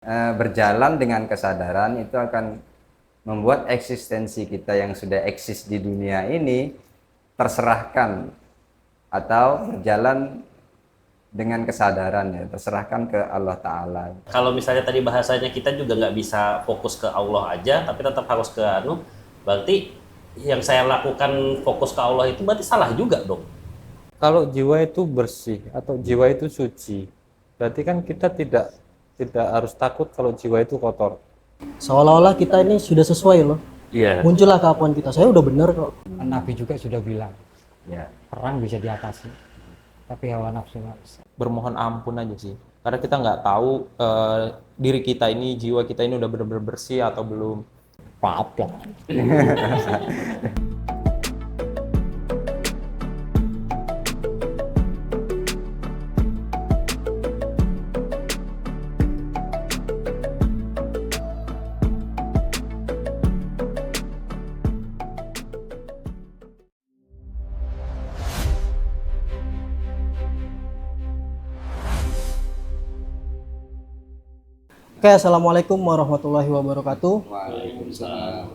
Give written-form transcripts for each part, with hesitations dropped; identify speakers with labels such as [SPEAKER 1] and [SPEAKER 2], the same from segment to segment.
[SPEAKER 1] Berjalan dengan kesadaran itu akan membuat eksistensi kita yang sudah eksis di dunia ini terserahkan atau berjalan dengan kesadaran, ya, terserahkan ke Allah Ta'ala.
[SPEAKER 2] Kalau misalnya tadi bahasanya kita juga nggak bisa fokus ke Allah aja, tapi tetap harus ke berarti yang saya lakukan fokus ke Allah itu berarti salah juga dong.
[SPEAKER 3] Kalau jiwa itu bersih atau jiwa itu suci, berarti kan kita tidak harus takut kalau jiwa itu kotor.
[SPEAKER 4] Seolah-olah kita ini sudah sesuai loh.
[SPEAKER 2] Iya.
[SPEAKER 4] Muncullah keakuan kita, saya udah bener kok.
[SPEAKER 5] Nabi juga sudah bilang,
[SPEAKER 1] Ya.
[SPEAKER 5] perang bisa diatasi, tapi hawa nafsu nggak bisa.
[SPEAKER 3] Bermohon ampun aja sih, karena kita nggak tahu diri kita ini, jiwa kita ini udah benar-benar bersih atau belum.
[SPEAKER 5] Maaf ya.
[SPEAKER 4] Oke, assalamualaikum warahmatullahi wabarakatuh.
[SPEAKER 1] Waalaikumsalam.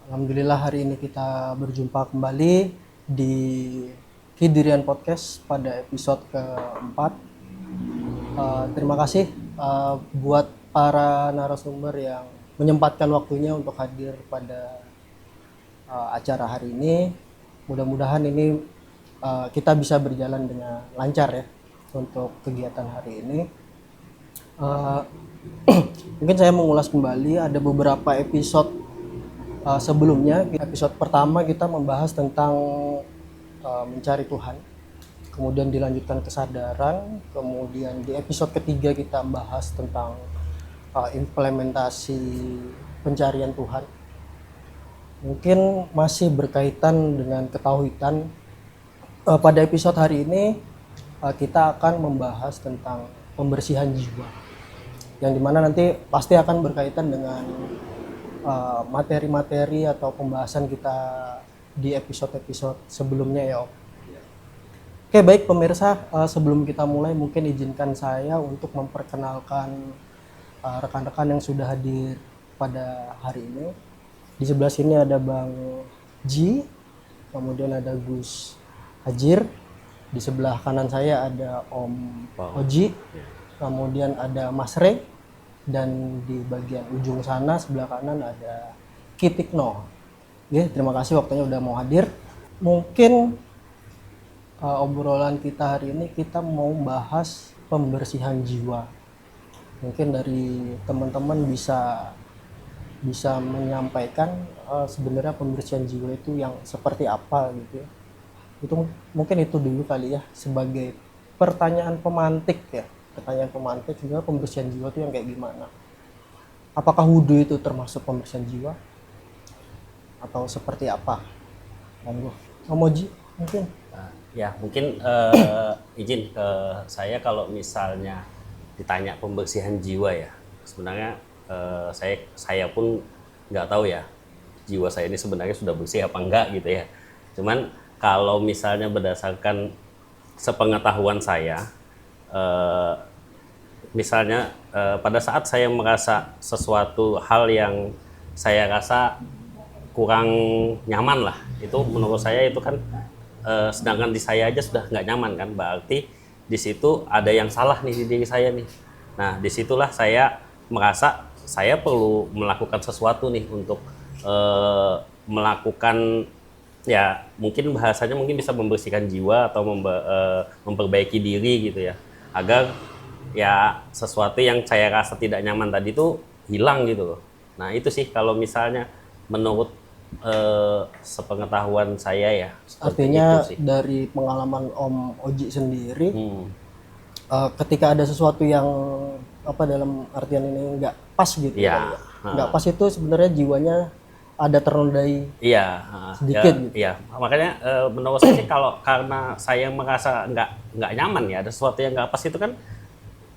[SPEAKER 4] Alhamdulillah hari ini kita berjumpa kembali di Hidrian Podcast pada episode keempat. Terima kasih buat para narasumber yang menyempatkan waktunya untuk hadir pada acara hari ini. Mudah-mudahan ini kita bisa berjalan dengan lancar ya untuk kegiatan hari ini. Mungkin saya mengulas kembali ada beberapa episode sebelumnya. Episode pertama kita membahas tentang mencari Tuhan, kemudian dilanjutkan kesadaran, kemudian di episode ketiga kita bahas tentang implementasi pencarian Tuhan. Mungkin masih berkaitan dengan ketauhidan. Pada episode hari ini kita akan membahas tentang pembersihan jiwa, yang dimana nanti pasti akan berkaitan dengan materi-materi atau pembahasan kita di episode-episode sebelumnya ya Om. Oke, baik pemirsa, sebelum kita mulai mungkin izinkan saya untuk memperkenalkan rekan-rekan yang sudah hadir pada hari ini. Di sebelah sini ada Bang Ji, kemudian ada Gus Hajir, di sebelah kanan saya ada Om Oji, kemudian ada Mas Re, dan di bagian ujung sana sebelah kanan ada Kitikno. Oke, terima kasih waktunya udah mau hadir. Mungkin obrolan kita hari ini kita mau bahas pembersihan jiwa. Mungkin dari teman-teman bisa menyampaikan sebenarnya pembersihan jiwa itu yang seperti apa gitu ya. Itu mungkin itu dulu kali ya sebagai pertanyaan pemantik ya. Pertanyaan pemantik sebenarnya pembersihan jiwa itu yang kayak gimana? Apakah wudhu itu termasuk pembersihan jiwa? Atau seperti apa? Monggo. Omoji mungkin.
[SPEAKER 2] Ya mungkin izin ke saya kalau misalnya ditanya pembersihan jiwa ya, sebenarnya saya pun nggak tahu ya jiwa saya ini sebenarnya sudah bersih apa enggak gitu ya. Cuman kalau misalnya berdasarkan sepengetahuan saya, misalnya pada saat saya merasa sesuatu hal yang saya rasa kurang nyaman lah, itu menurut saya itu kan sedangkan di saya aja sudah nggak nyaman kan, berarti di situ ada yang salah nih di diri saya nih. Nah disitulah saya merasa saya perlu melakukan sesuatu nih untuk melakukan ya mungkin bahasanya mungkin bisa membersihkan jiwa atau memperbaiki diri gitu ya, agar ya sesuatu yang saya rasa tidak nyaman tadi itu hilang gitu loh. Nah itu sih kalau misalnya menurut sepengetahuan saya ya.
[SPEAKER 4] Artinya dari pengalaman Om Oji sendiri, ketika ada sesuatu yang apa dalam artian ini nggak pas gitu ya, nggak pas itu sebenarnya jiwanya ada ternodai sedikit gitu.
[SPEAKER 2] Iya, makanya menurut saya sih kalau karena saya merasa nggak nyaman ya, ada sesuatu yang nggak pas itu kan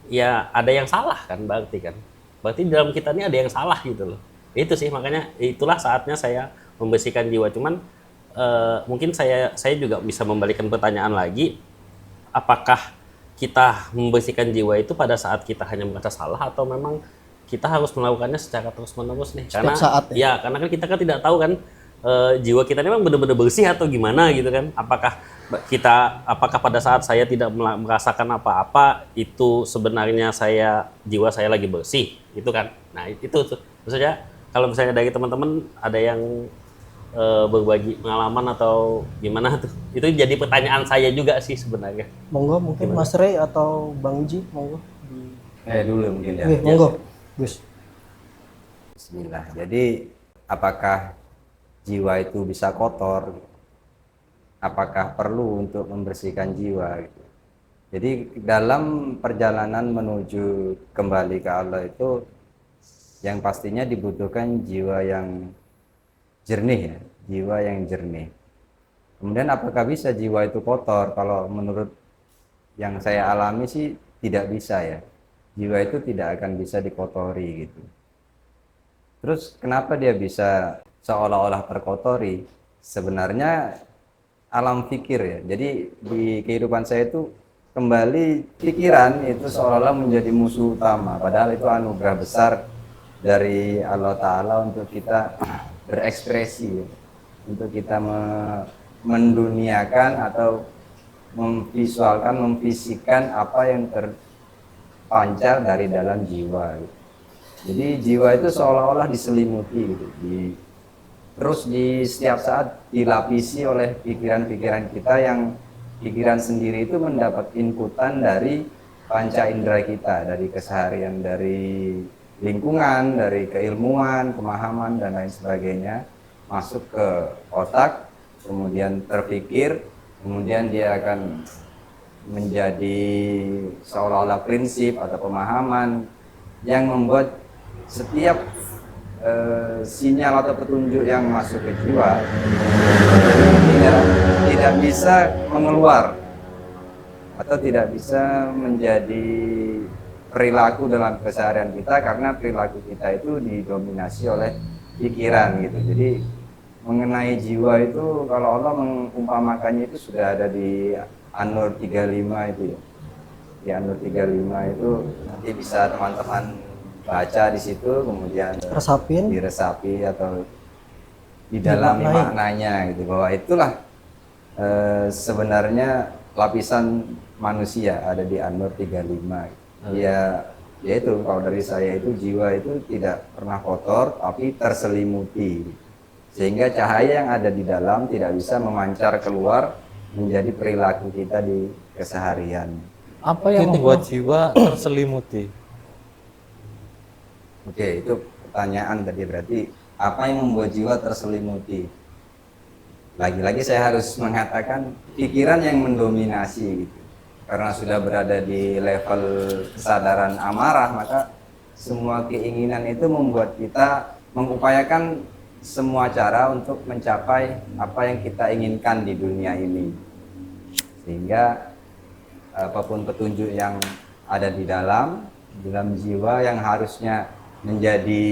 [SPEAKER 2] ya ada yang salah kan, berarti dalam kita ini ada yang salah gitu loh. Itu sih makanya itulah saatnya saya membersihkan jiwa. Cuman mungkin saya juga bisa membalikan pertanyaan lagi, apakah kita membersihkan jiwa itu pada saat kita hanya merasa salah, atau memang kita harus melakukannya secara terus-menerus nih?
[SPEAKER 4] Setiap saat ya?
[SPEAKER 2] Karena kan kita kan tidak tahu kan jiwa kita ini memang benar-benar bersih atau gimana gitu kan? Apakah pada saat saya tidak merasakan apa-apa itu sebenarnya jiwa saya lagi bersih, itu kan? Nah itu tuh maksudnya kalau misalnya dari teman-teman ada yang berbagi pengalaman atau gimana tuh, itu jadi pertanyaan saya juga sih sebenarnya.
[SPEAKER 4] Monggo mungkin Mas Rey atau Bang Ji, monggo.
[SPEAKER 1] Dulu mungkin ya.
[SPEAKER 4] Monggo, Gus.
[SPEAKER 1] Bismillah. Jadi apakah jiwa itu bisa kotor? Apakah perlu untuk membersihkan jiwa? Gitu. Jadi dalam perjalanan menuju kembali ke Allah itu yang pastinya dibutuhkan jiwa yang jernih ya, jiwa yang jernih. Kemudian apakah bisa jiwa itu kotor? Kalau menurut yang saya alami sih tidak bisa ya. Jiwa itu tidak akan bisa dikotori gitu. Terus kenapa dia bisa seolah-olah terkotori? Sebenarnya alam pikir ya. Jadi di kehidupan saya itu kembali pikiran itu seolah-olah menjadi musuh utama. Padahal itu anugerah besar dari Allah Ta'ala untuk kita berekspresi, untuk kita menduniakan atau memvisualkan, memfisikan apa yang terpancar dari dalam jiwa. Jadi jiwa itu seolah-olah diselimuti gitu. Terus di setiap saat dilapisi oleh pikiran-pikiran kita yang pikiran sendiri itu mendapat inputan dari panca indera kita, dari keseharian, dari lingkungan, dari keilmuan, pemahaman dan lain sebagainya, masuk ke otak, kemudian terpikir, kemudian dia akan menjadi seolah-olah prinsip atau pemahaman yang membuat setiap sinyal atau petunjuk yang masuk ke jiwa tidak bisa mengeluar atau tidak bisa menjadi perilaku dalam keseharian kita, karena perilaku kita itu didominasi oleh pikiran gitu. Jadi mengenai jiwa itu kalau Allah mengumpamakannya itu sudah ada di An-Nur 35 itu ya. Di An-Nur 35 itu nanti bisa teman-teman baca di situ, kemudian diresapi atau didalami maknanya gitu, bahwa itulah sebenarnya lapisan manusia ada di An-Nur 35 gitu. Ya itu kalau dari saya itu jiwa itu tidak pernah kotor tapi terselimuti, sehingga cahaya yang ada di dalam tidak bisa memancar keluar menjadi perilaku kita di keseharian.
[SPEAKER 3] Apa yang membuat jiwa terselimuti?
[SPEAKER 1] Oke, itu pertanyaan tadi, berarti apa yang membuat jiwa terselimuti? Lagi-lagi saya harus mengatakan pikiran yang mendominasi gitu. Karena sudah berada di level kesadaran amarah, maka semua keinginan itu membuat kita mengupayakan semua cara untuk mencapai apa yang kita inginkan di dunia ini. Sehingga apapun petunjuk yang ada di dalam jiwa yang harusnya menjadi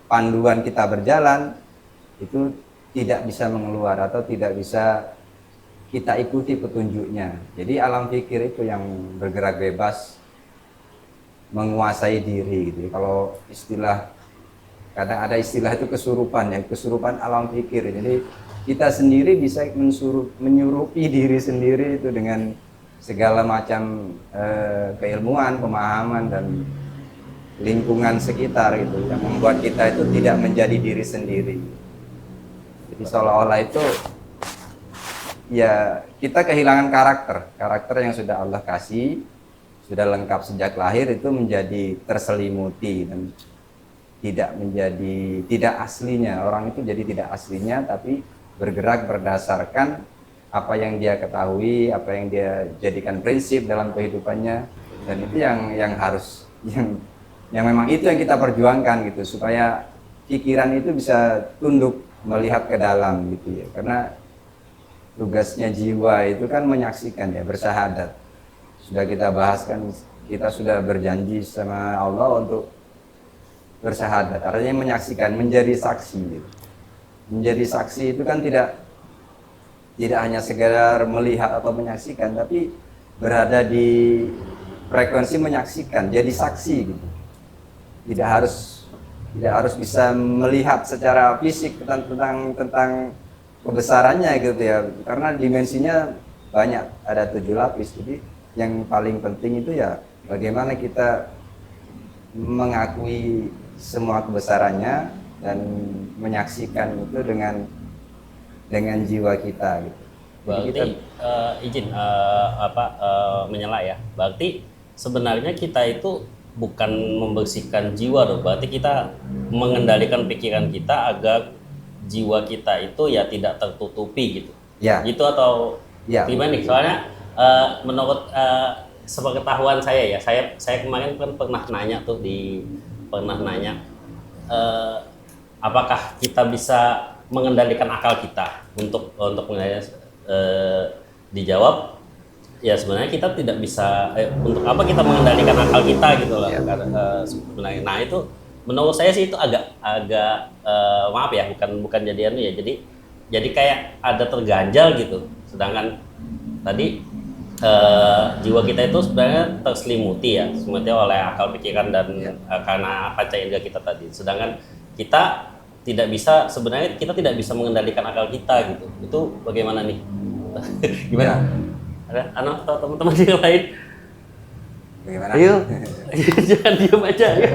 [SPEAKER 1] panduan kita berjalan, itu tidak bisa mengeluar atau tidak bisa kita ikuti petunjuknya. Jadi alam pikir itu yang bergerak bebas, menguasai diri gitu. Kalau istilah, kadang ada istilah itu kesurupan ya, kesurupan alam pikir. Jadi kita sendiri bisa menyurupi diri sendiri itu dengan segala macam keilmuan, pemahaman dan lingkungan sekitar itu yang membuat kita itu tidak menjadi diri sendiri. Jadi seolah-olah itu ya kita kehilangan karakter yang sudah Allah kasih, sudah lengkap sejak lahir, itu menjadi terselimuti dan tidak aslinya. Orang itu jadi tidak aslinya, tapi bergerak berdasarkan apa yang dia ketahui, apa yang dia jadikan prinsip dalam kehidupannya, dan itu yang harus yang memang itu yang kita perjuangkan gitu, supaya pikiran itu bisa tunduk melihat ke dalam gitu ya. Karena tugasnya jiwa itu kan menyaksikan ya, bersyahadat. Sudah kita bahas kan, kita sudah berjanji sama Allah untuk bersyahadat. Artinya menyaksikan, menjadi saksi gitu. Menjadi saksi itu kan tidak hanya sekedar melihat atau menyaksikan, tapi berada di frekuensi menyaksikan, jadi saksi gitu. Tidak harus bisa melihat secara fisik tentang kebesarannya gitu ya, karena dimensinya banyak, ada 7 lapis. Jadi yang paling penting itu ya bagaimana kita mengakui semua kebesarannya dan menyaksikan itu dengan jiwa kita gitu. Jadi
[SPEAKER 2] Berarti
[SPEAKER 1] kita
[SPEAKER 2] izin menyela ya. Berarti sebenarnya kita itu bukan membersihkan jiwa dong. Berarti kita mengendalikan pikiran kita agar jiwa kita itu ya tidak tertutupi gitu.
[SPEAKER 1] ya
[SPEAKER 2] Gitu atau
[SPEAKER 1] ya
[SPEAKER 2] gimana nih? Soalnya menurut sepengetahuan saya ya, saya kemarin kan pernah nanya apakah kita bisa mengendalikan akal kita untuk dijawab ya sebenarnya kita tidak bisa untuk apa kita mengendalikan akal kita gitu loh. Sebenarnya nah itu menurut saya sih itu agak maaf ya, bukan jadi anu ya, jadi kayak ada terganjal gitu, sedangkan tadi jiwa kita itu sebenarnya terselimuti oleh akal pikiran dan karena panca indera kita tadi, sedangkan kita sebenarnya kita tidak bisa mengendalikan akal kita gitu. Itu bagaimana nih? Gimana? Ada atau teman-teman yang lain?
[SPEAKER 1] bagaimana?
[SPEAKER 2] Ayo, jangan diam aja. Ayo.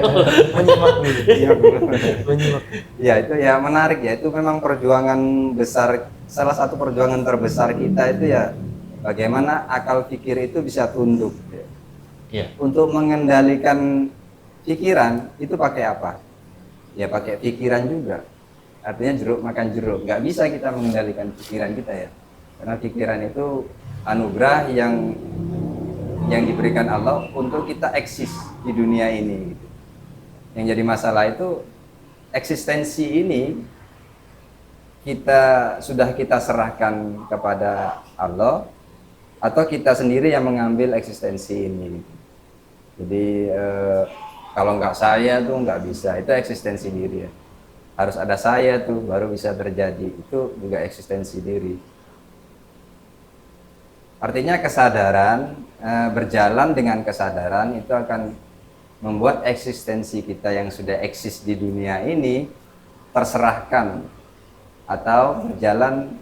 [SPEAKER 4] Menyimak.
[SPEAKER 1] Ya itu ya menarik ya, itu memang perjuangan besar, salah satu perjuangan terbesar kita itu ya bagaimana akal pikir itu bisa tunduk ya.
[SPEAKER 2] Iya.
[SPEAKER 1] Untuk mengendalikan pikiran itu pakai apa? Ya pakai pikiran juga. Artinya jeruk makan jeruk, nggak bisa kita mengendalikan pikiran kita ya, karena pikiran itu anugerah yang diberikan Allah untuk kita eksis di dunia ini gitu. Yang jadi masalah itu eksistensi ini sudah kita serahkan kepada Allah atau kita sendiri yang mengambil eksistensi ini. Jadi kalau nggak saya tuh nggak bisa, itu eksistensi diri ya. Harus ada saya tuh baru bisa terjadi, itu juga eksistensi diri. Artinya kesadaran, berjalan dengan kesadaran itu akan membuat eksistensi kita yang sudah eksis di dunia ini terserahkan atau berjalan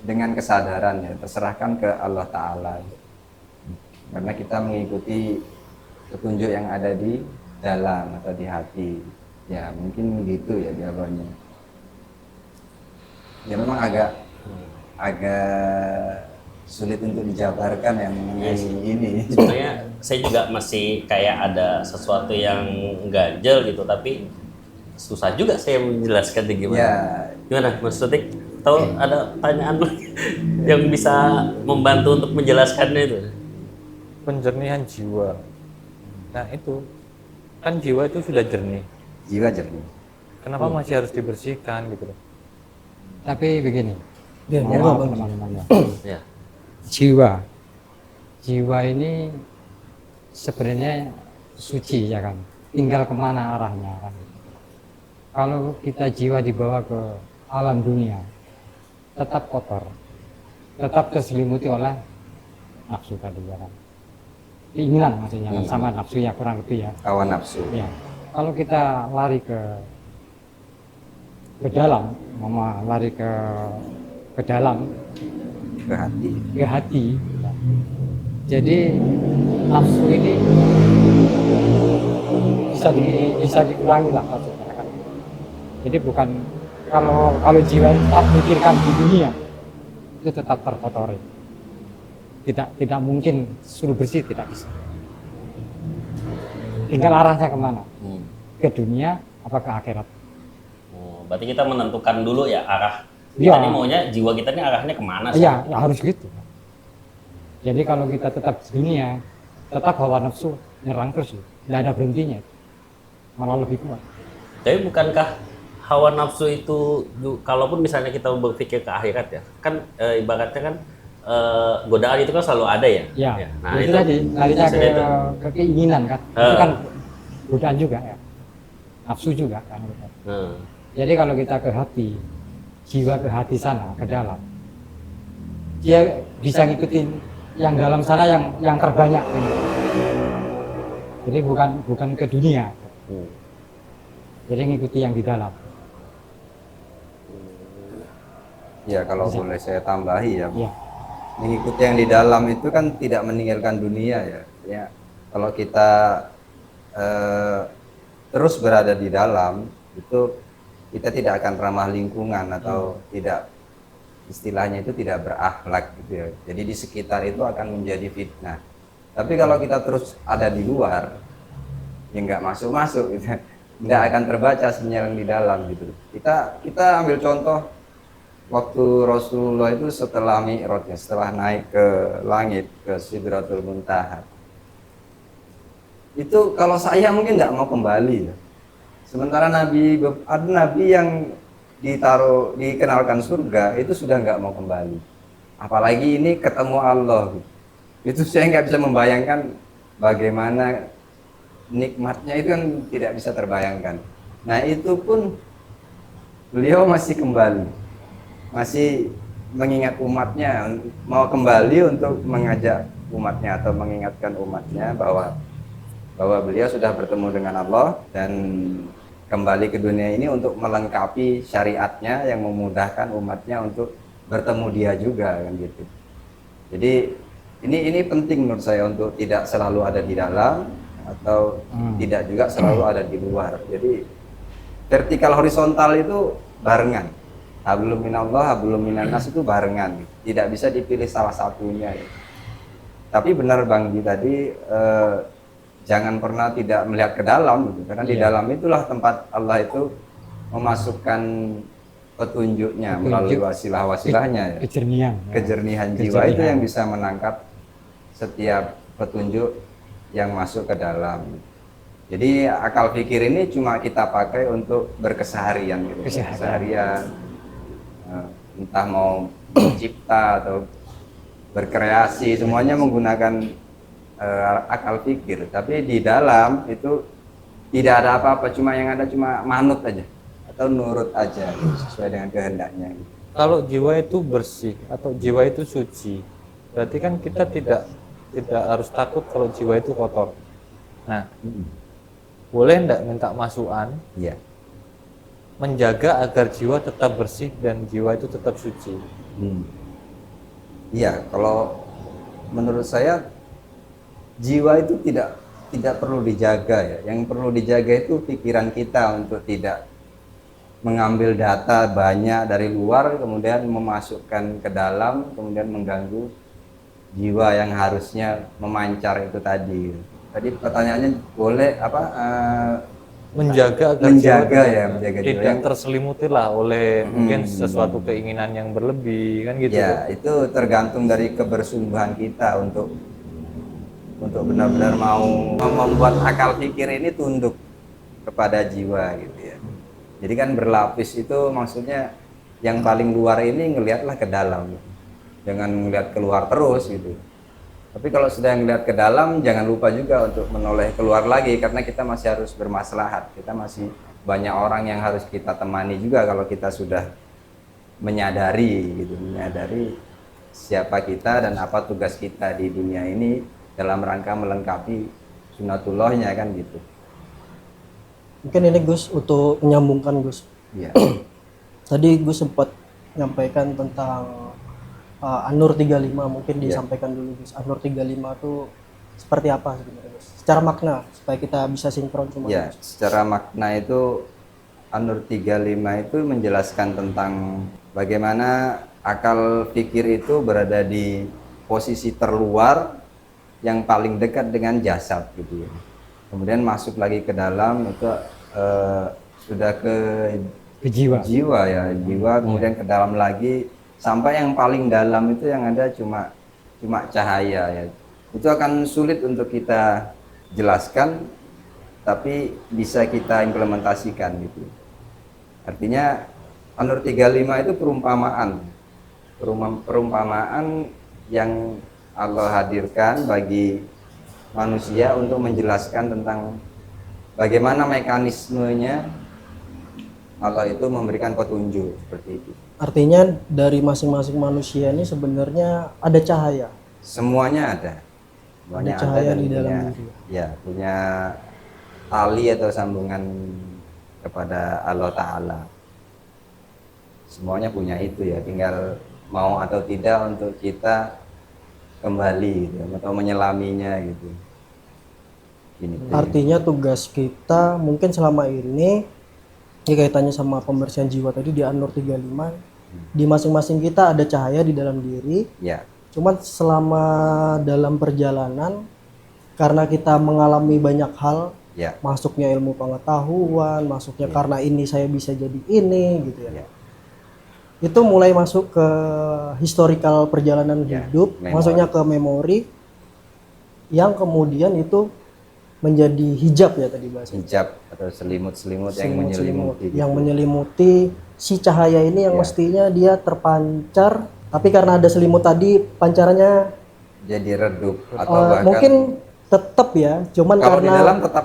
[SPEAKER 1] dengan kesadaran ya, terserahkan ke Allah Ta'ala. Karena kita mengikuti petunjuk yang ada di dalam atau di hati. Ya mungkin begitu ya jawabannya. Ya memang agak sulit untuk dijabarkan yang mengenai ini.
[SPEAKER 2] Sebenarnya saya juga masih kayak ada sesuatu yang ganjel gitu, tapi susah juga saya menjelaskan gimana.
[SPEAKER 1] Ya,
[SPEAKER 2] Gimana Mas Tutik? Tahu ada pertanyaan yang bisa membantu untuk menjelaskannya itu?
[SPEAKER 3] Penjernihan jiwa. Nah itu kan jiwa itu sudah jernih.
[SPEAKER 1] jiwa jernih.
[SPEAKER 3] Kenapa masih harus dibersihkan gitu loh?
[SPEAKER 5] Tapi begini,
[SPEAKER 4] Ya,
[SPEAKER 5] mohon
[SPEAKER 4] Bang.
[SPEAKER 5] teman-teman ya.
[SPEAKER 2] Ya.
[SPEAKER 5] Jiwa ini sebenarnya suci ya kan, tinggal kemana arahnya kan. Kalau kita jiwa dibawa ke alam dunia tetap kotor, tetap terselimuti oleh nafsu tadi ya kan, keinginan maksudnya kan, sama nafsu ya kurang lebih ya.
[SPEAKER 1] Hawa nafsu.
[SPEAKER 5] Ya, kalau kita lari ke dalam, lari ke dalam,
[SPEAKER 1] Ke hati.
[SPEAKER 5] ya. Jadi nafsu ini bisa dikurangi lah maksudnya kan. Jadi bukan kalau jiwa tetap mikirkan di dunia itu tetap terkotori. Tidak mungkin suruh bersih, tidak bisa. Tinggal arahnya kemana? Ke dunia apa ke akhirat?
[SPEAKER 2] Oh, berarti kita menentukan dulu ya arah.
[SPEAKER 5] Iya.
[SPEAKER 2] Kita ini maunya jiwa kita ini arahnya kemana sih?
[SPEAKER 5] Iya, ya harus gitu. Jadi kalau kita tetap di dunia, tetap hawa nafsu nyerang terus, tidak ada berhentinya, malah lebih kuat.
[SPEAKER 2] Tapi bukankah hawa nafsu itu, kalaupun misalnya kita berpikir ke akhirat ya, kan ibaratnya kan godaan itu kan selalu ada ya?
[SPEAKER 5] Ya,
[SPEAKER 2] Nah
[SPEAKER 5] itu tadi larinya
[SPEAKER 2] maksudnya itu.
[SPEAKER 5] ke keinginan kan, itu kan godaan juga ya, nafsu juga kan. Jadi kalau kita ke hati, jiwa ke hati sana, ke dalam, dia bisa ngikutin yang dalam sana yang terbanyak ini. Jadi bukan ke dunia. Jadi ngikuti yang di dalam.
[SPEAKER 1] Ya, kalau boleh saya tambahi ya.
[SPEAKER 5] Iya.
[SPEAKER 1] Mengikuti yang di dalam itu kan tidak meninggalkan dunia ya. Ya, kalau kita terus berada di dalam itu kita tidak akan ramah lingkungan atau tidak, istilahnya itu tidak berakhlak gitu ya. Jadi di sekitar itu akan menjadi fitnah. Tapi kalau kita terus ada di luar, ya nggak masuk gitu, nggak akan terbaca sinyal yang di dalam gitu. Kita ambil contoh waktu Rasulullah itu setelah Mi'rajnya, setelah naik ke langit ke Sidratul Muntaha. Itu kalau saya mungkin nggak mau kembali ya. Sementara ada nabi yang dikenalkan surga itu sudah nggak mau kembali. Apalagi ini ketemu Allah. Itu saya nggak bisa membayangkan bagaimana nikmatnya, itu kan tidak bisa terbayangkan. Nah itu pun beliau masih kembali, masih mengingat umatnya, mau kembali untuk mengajak umatnya atau mengingatkan umatnya bahwa beliau sudah bertemu dengan Allah dan kembali ke dunia ini untuk melengkapi syariatnya yang memudahkan umatnya untuk bertemu dia juga kan gitu. Jadi ini penting menurut saya untuk tidak selalu ada di dalam atau tidak juga selalu ada di luar. Jadi vertikal horizontal itu barengan. Hablum minallah, hablum minannas itu barengan. Tidak bisa dipilih salah satunya. Ya. Tapi benar Bang Di tadi jangan pernah tidak melihat ke dalam gitu. Karena di dalam itulah tempat Allah itu memasukkan petunjuknya melalui wasilah-wasilahnya ya. Kejernihan jiwa itu yang bisa menangkap setiap petunjuk yang masuk ke dalam. Jadi akal pikir ini cuma kita pakai untuk berkeseharian gitu. Keseharian entah mau mencipta atau berkreasi, semuanya menggunakan akal pikir. Tapi di dalam itu tidak ada apa-apa, cuma yang ada cuma manut aja atau nurut aja sesuai dengan kehendaknya.
[SPEAKER 3] Kalau jiwa itu bersih atau jiwa itu suci, berarti kan kita tidak harus takut kalau jiwa itu kotor. Nah, boleh enggak minta masukan?
[SPEAKER 1] Iya.
[SPEAKER 3] Menjaga agar jiwa tetap bersih dan jiwa itu tetap suci.
[SPEAKER 1] Iya, kalau menurut saya jiwa itu tidak perlu dijaga ya. Yang perlu dijaga itu pikiran kita untuk tidak mengambil data banyak dari luar kemudian memasukkan ke dalam kemudian mengganggu jiwa yang harusnya memancar itu tadi. Tadi pertanyaannya boleh apa?
[SPEAKER 3] Menjaga agar
[SPEAKER 1] menjaga
[SPEAKER 3] jiwa
[SPEAKER 1] jiwa
[SPEAKER 3] tidak terselimuti lah oleh mungkin sesuatu keinginan yang berlebih kan gitu.
[SPEAKER 1] Ya, itu tergantung dari kebersungguhan kita untuk benar-benar mau membuat akal pikir ini tunduk kepada jiwa gitu ya. Jadi kan berlapis itu maksudnya yang paling luar ini ngelihatlah ke dalam. Jangan ngelihat keluar terus gitu. Tapi kalau sudah ngelihat ke dalam jangan lupa juga untuk menoleh keluar lagi karena kita masih harus bermaslahat. Kita masih banyak orang yang harus kita temani juga kalau kita sudah menyadari siapa kita dan apa tugas kita di dunia ini dalam rangka melengkapi sunatullahnya kan gitu.
[SPEAKER 4] Mungkin ini Gus untuk menyambungkan Gus.
[SPEAKER 1] Iya.
[SPEAKER 4] Tadi Gus sempat menyampaikan tentang An-Nur 35, mungkin disampaikan dulu Gus. An-Nur 35 itu seperti apa sebenarnya Gus? Secara makna supaya kita bisa sinkron semua.
[SPEAKER 1] Ya, secara makna itu An-Nur 35 itu menjelaskan tentang bagaimana akal pikir itu berada di posisi terluar yang paling dekat dengan jasad gitu ya. Kemudian masuk lagi ke dalam itu sudah ke jiwa ya, jiwa kemudian ke dalam lagi sampai yang paling dalam itu yang ada cuma cahaya ya. Itu akan sulit untuk kita jelaskan tapi bisa kita implementasikan gitu. Artinya An-Nur 35 itu perumpamaan yang Allah hadirkan bagi manusia untuk menjelaskan tentang bagaimana mekanismenya Allah itu memberikan petunjuk seperti itu.
[SPEAKER 4] Artinya dari masing-masing manusia ini sebenarnya ada cahaya
[SPEAKER 1] Semuanya ada. Semuanya
[SPEAKER 4] Ada cahaya
[SPEAKER 1] dan
[SPEAKER 4] di dalam
[SPEAKER 1] punya,
[SPEAKER 4] diri.
[SPEAKER 1] ya, punya tali atau sambungan kepada Allah Ta'ala. Semuanya punya itu ya, tinggal mau atau tidak untuk kita kembali gitu, atau menyelaminya gitu. Gini,
[SPEAKER 4] Artinya tugas kita mungkin selama ini, ini kaitannya sama pembersihan jiwa tadi di An-Nur 35, di masing-masing kita ada cahaya di dalam diri.
[SPEAKER 1] ya,
[SPEAKER 4] Cuman selama dalam perjalanan, karena kita mengalami banyak hal,
[SPEAKER 1] ya,
[SPEAKER 4] masuknya ilmu pengetahuan, masuknya karena ini saya bisa jadi ini gitu ya.
[SPEAKER 1] ya,
[SPEAKER 4] Itu mulai masuk ke historical perjalanan
[SPEAKER 1] Ya,
[SPEAKER 4] hidup,
[SPEAKER 1] memori.
[SPEAKER 4] masuknya ke memori yang kemudian itu menjadi hijab ya tadi bahasa.
[SPEAKER 1] hijab atau selimut-selimut yang
[SPEAKER 4] Selimut-selimut
[SPEAKER 1] menyelimuti gitu.
[SPEAKER 4] yang menyelimuti si cahaya ini yang
[SPEAKER 1] Ya.
[SPEAKER 4] mestinya dia terpancar, tapi karena ada selimut tadi pancarannya
[SPEAKER 1] Jadi redup atau bahkan
[SPEAKER 4] mungkin tetap ya, cuman
[SPEAKER 1] kalau di
[SPEAKER 4] karena
[SPEAKER 1] dalam tetap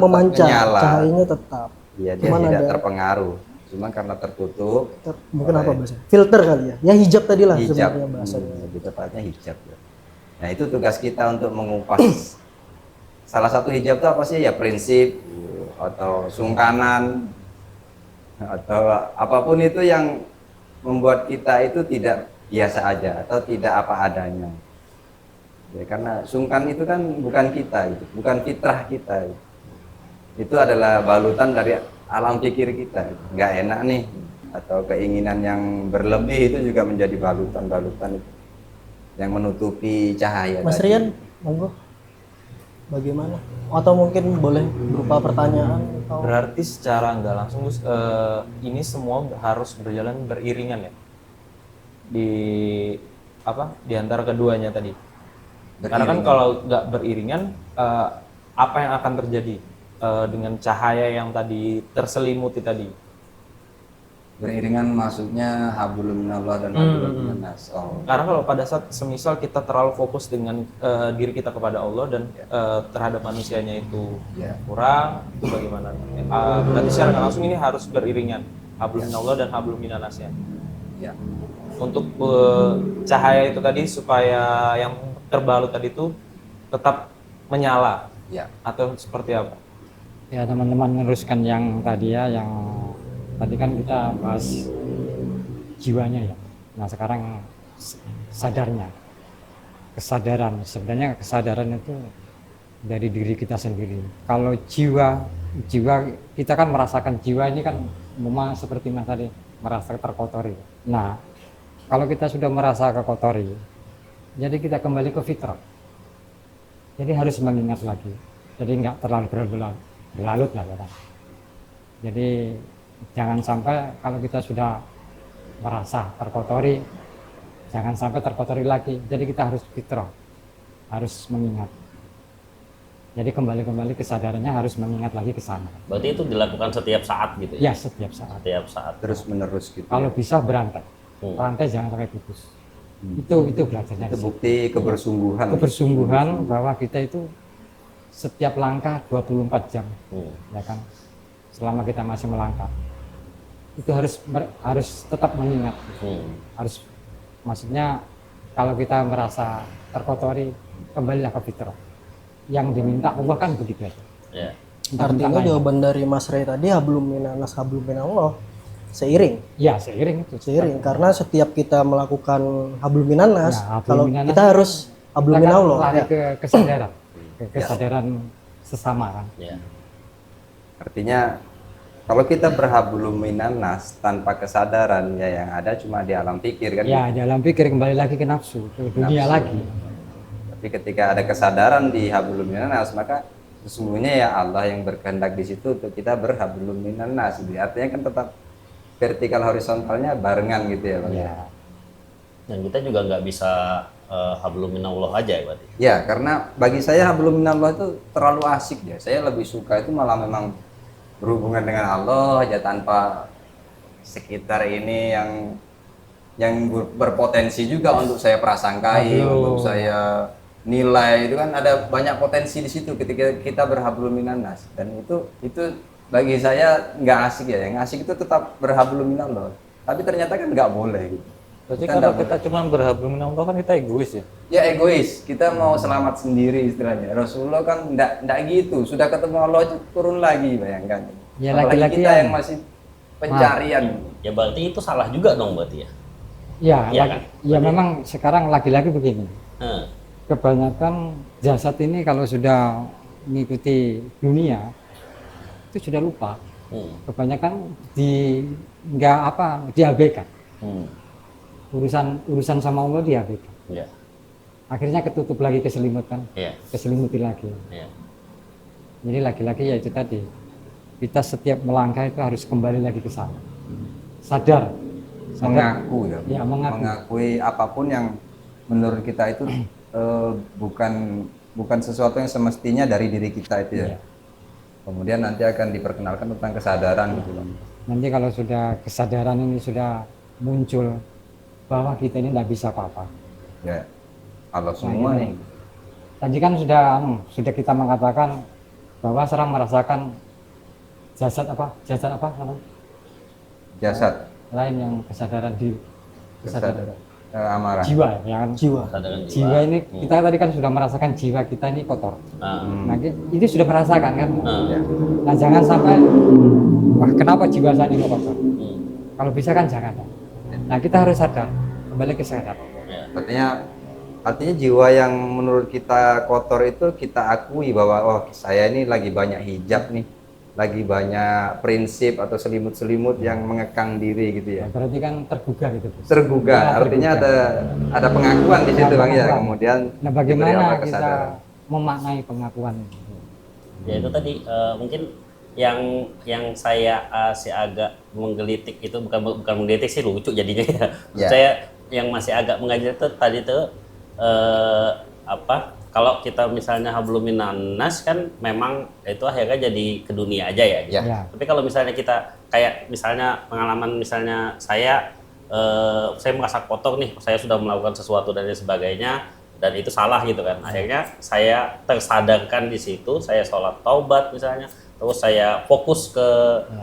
[SPEAKER 1] memancar,
[SPEAKER 4] menyala, cahayanya tetap.
[SPEAKER 1] ya, dia
[SPEAKER 4] Cuman
[SPEAKER 1] tidak
[SPEAKER 4] ada-
[SPEAKER 1] terpengaruh. Cuma karena tertutup,
[SPEAKER 4] Mungkin apa bahasa? Filter kali ya. Ya hijab tadi lah
[SPEAKER 1] hijab,
[SPEAKER 4] sebenarnya bahasanya.
[SPEAKER 1] lebih tepatnya hijab. Ya. Nah itu tugas kita untuk mengupas. Salah satu hijab itu apa sih? Ya prinsip atau sungkanan atau apapun itu yang membuat kita itu tidak biasa aja atau tidak apa adanya. Ya, karena sungkan itu kan bukan kita, itu bukan fitrah kita. Itu adalah balutan dari alam pikir kita. Nggak enak nih, atau keinginan yang berlebih itu juga menjadi balutan-balutan itu yang menutupi cahaya.
[SPEAKER 4] Mas
[SPEAKER 1] tadi.
[SPEAKER 4] Rian, monggo. Bagaimana? Atau mungkin boleh berupa pertanyaan atau
[SPEAKER 3] Berarti secara nggak langsung Gus, ini semua harus berjalan beriringan ya di apa di antara keduanya tadi. Karena kan
[SPEAKER 1] Beriringan.
[SPEAKER 3] kalau nggak beriringan, apa yang akan terjadi dengan cahaya yang tadi terselimuti tadi?
[SPEAKER 1] Beriringan maksudnya hablum minallah dan hablum minannas. Oh.
[SPEAKER 3] Karena kalau pada saat semisal kita terlalu fokus dengan diri kita kepada Allah dan terhadap manusianya itu
[SPEAKER 1] Ya.
[SPEAKER 3] kurang, itu bagaimana? Berarti secara nggak langsung ini harus beriringan, hablum minallah dan hablum minannasnya.
[SPEAKER 1] Ya.
[SPEAKER 3] Untuk cahaya itu tadi supaya yang terbalut tadi itu tetap menyala
[SPEAKER 1] Ya.
[SPEAKER 3] atau seperti apa?
[SPEAKER 5] Ya teman-teman meneruskan yang tadi ya, yang tadi kan kita bahas jiwanya ya. Nah sekarang sadarnya, kesadaran. Sebenarnya kesadaran itu dari diri kita sendiri. Kalau jiwa kita kan merasakan jiwa ini kan memang seperti mas tadi merasa terkotori. Nah kalau kita sudah merasa kekotori, jadi kita kembali ke fitrah. Jadi harus mengingat lagi. Jadi nggak terlalu berlarut lah ya. Jadi jangan sampai kalau kita sudah merasa terkotori, jangan sampai terkotori lagi. Jadi kita harus fitrah, harus mengingat. Jadi kembali kesadarannya harus mengingat lagi ke sana.
[SPEAKER 2] Berarti itu dilakukan setiap saat gitu ya?
[SPEAKER 5] Ya setiap saat.
[SPEAKER 2] Setiap saat.
[SPEAKER 1] Terus menerus gitu.
[SPEAKER 5] Kalau bisa berantai, rantai jangan sampai putus. Itu belajarnya.
[SPEAKER 1] Itu bukti kebersungguhan.
[SPEAKER 5] Kebersungguhan bahwa kita itu setiap langkah 24 jam, ya kan? Selama kita masih melangkah, itu harus tetap mengingat. Harus, maksudnya kalau kita merasa terkotori, kembalilah ke fitrah. Yang diminta Allah kan begitu aja.
[SPEAKER 2] Ya.
[SPEAKER 4] artinya jawaban dari Mas Ray tadi hablum minannas hablum minallah seiring.
[SPEAKER 5] Ya seiring itu.
[SPEAKER 4] Seiring karena setiap kita melakukan hablum minannas,
[SPEAKER 5] Ya, hablum
[SPEAKER 4] kalau
[SPEAKER 5] minannas
[SPEAKER 4] kita harus hablum
[SPEAKER 5] Kita kan
[SPEAKER 4] minallah.
[SPEAKER 5] lari
[SPEAKER 4] Ya.
[SPEAKER 5] ke kesadaran, ke kesadaran sesama kan.
[SPEAKER 2] Ya.
[SPEAKER 1] Artinya kalau kita berhablum minannas tanpa kesadaran, ya yang ada cuma di alam pikir kan.
[SPEAKER 5] Ya dalam pikir kembali lagi ke nafsu, ke dunia lagi.
[SPEAKER 1] Tapi ketika ada kesadaran di hablum minannas, maka sesungguhnya ya Allah yang berkehendak di situ untuk kita berhablum minannas. Jadi artinya kan tetap vertikal horizontalnya barengan gitu ya, Bang.
[SPEAKER 5] Ya.
[SPEAKER 2] Dan kita juga nggak bisa hablum minallah aja ya berarti.
[SPEAKER 1] Ya, karena bagi saya hablum minallah itu terlalu asik ya. Saya lebih suka itu malah memang berhubungan dengan Allah aja tanpa sekitar ini yang berpotensi juga untuk saya prasangkai, untuk saya nilai. Itu kan ada banyak potensi di situ ketika kita berhablum minannas. Dan itu bagi saya nggak asik ya. Yang asik itu tetap berhablum minallah. Tapi ternyata kan nggak boleh gitu.
[SPEAKER 3] Berarti
[SPEAKER 1] Kita
[SPEAKER 3] kalau
[SPEAKER 1] nggak
[SPEAKER 3] kita cuma berhabul dengan Allah kan kita egois ya.
[SPEAKER 1] Ya egois, kita mau selamat sendiri istilahnya. Rasulullah kan enggak gitu, sudah ketemu Allah aja turun lagi, bayangkan.
[SPEAKER 5] Ya,
[SPEAKER 1] Apalagi
[SPEAKER 5] laki-laki
[SPEAKER 1] kita
[SPEAKER 5] yang-
[SPEAKER 1] yang masih pencarian.
[SPEAKER 2] Ya berarti itu salah juga dong berarti ya.
[SPEAKER 5] Ya,
[SPEAKER 2] Iya
[SPEAKER 5] laki-
[SPEAKER 2] kan?
[SPEAKER 5] ya memang sekarang laki-laki begini.
[SPEAKER 2] Heeh.
[SPEAKER 5] Kebanyakan jasad ini kalau sudah mengikuti dunia itu sudah lupa. Kebanyakan nggak apa diabaikan. Urusan sama Allah diabaikan.
[SPEAKER 2] Iya.
[SPEAKER 5] Akhirnya ketutup lagi keselimut kan,
[SPEAKER 2] Iya.
[SPEAKER 5] keselimuti lagi.
[SPEAKER 2] Iya.
[SPEAKER 5] Jadi laki-laki ya itu tadi, kita setiap melangkah itu harus kembali lagi ke sana. Sadar.
[SPEAKER 1] Mengaku ya,
[SPEAKER 5] Ya, mengaku.
[SPEAKER 1] mengakui apapun yang menurut kita itu bukan sesuatu yang semestinya dari diri kita itu ya.
[SPEAKER 5] Iya.
[SPEAKER 1] Kemudian nanti akan diperkenalkan tentang kesadaran gitu loh.
[SPEAKER 5] Nanti kalau sudah kesadaran ini sudah muncul bahwa kita ini tidak bisa apa-apa.
[SPEAKER 1] Ya, kalau semua
[SPEAKER 5] Nah,
[SPEAKER 1] nih.
[SPEAKER 5] Tadi kan sudah kita mengatakan bahwa serang merasakan jasad apa namanya?
[SPEAKER 1] Jasad,
[SPEAKER 5] Lain yang kesadaran diri, kesadaran
[SPEAKER 1] amarah.
[SPEAKER 5] jiwa ya kan.
[SPEAKER 4] Jiwa.
[SPEAKER 2] Kesadaran
[SPEAKER 5] Jiwa ini kita tadi kan sudah merasakan jiwa kita ini kotor.
[SPEAKER 2] Ah.
[SPEAKER 5] Nah, itu sudah merasakan kan.
[SPEAKER 1] Ya.
[SPEAKER 5] Nah, jangan sampai wah kenapa jiwa saya ini kotor. Kalau bisa kan jangan. Nah, kita harus sadar, kembali ke sadar.
[SPEAKER 1] Artinya jiwa yang menurut kita kotor itu kita akui bahwa oh saya ini lagi banyak hijab nih, lagi banyak prinsip atau selimut-selimut yang mengekang diri gitu ya.
[SPEAKER 5] Nah, berarti kan tergugah gitu. Bos.
[SPEAKER 1] Tergugah,
[SPEAKER 5] Ya,
[SPEAKER 1] artinya
[SPEAKER 5] tergugah.
[SPEAKER 1] ada pengakuan di situ Bang ya.
[SPEAKER 5] pengakuan.
[SPEAKER 1] Kemudian
[SPEAKER 5] Nah,
[SPEAKER 1] diberi
[SPEAKER 5] bagaimana
[SPEAKER 1] apa,
[SPEAKER 5] kita
[SPEAKER 1] kesadaran.
[SPEAKER 5] memaknai pengakuan?
[SPEAKER 2] Ya itu tadi mungkin yang saya si agak menggelitik itu bukan menggelitik sih, lucu jadinya ya.
[SPEAKER 1] Ya.
[SPEAKER 2] Saya yang masih agak mengajar itu tadi tuh kalau kita misalnya hablumin nas kan memang itu akhirnya jadi ke dunia aja ya.
[SPEAKER 1] Ya.
[SPEAKER 5] Ya.
[SPEAKER 2] Tapi kalau misalnya kita kayak misalnya pengalaman misalnya saya merasa kotor nih, saya sudah melakukan sesuatu dan lain sebagainya dan itu salah gitu kan. Akhirnya saya tersadarkan di situ, saya sholat taubat misalnya, terus saya fokus ke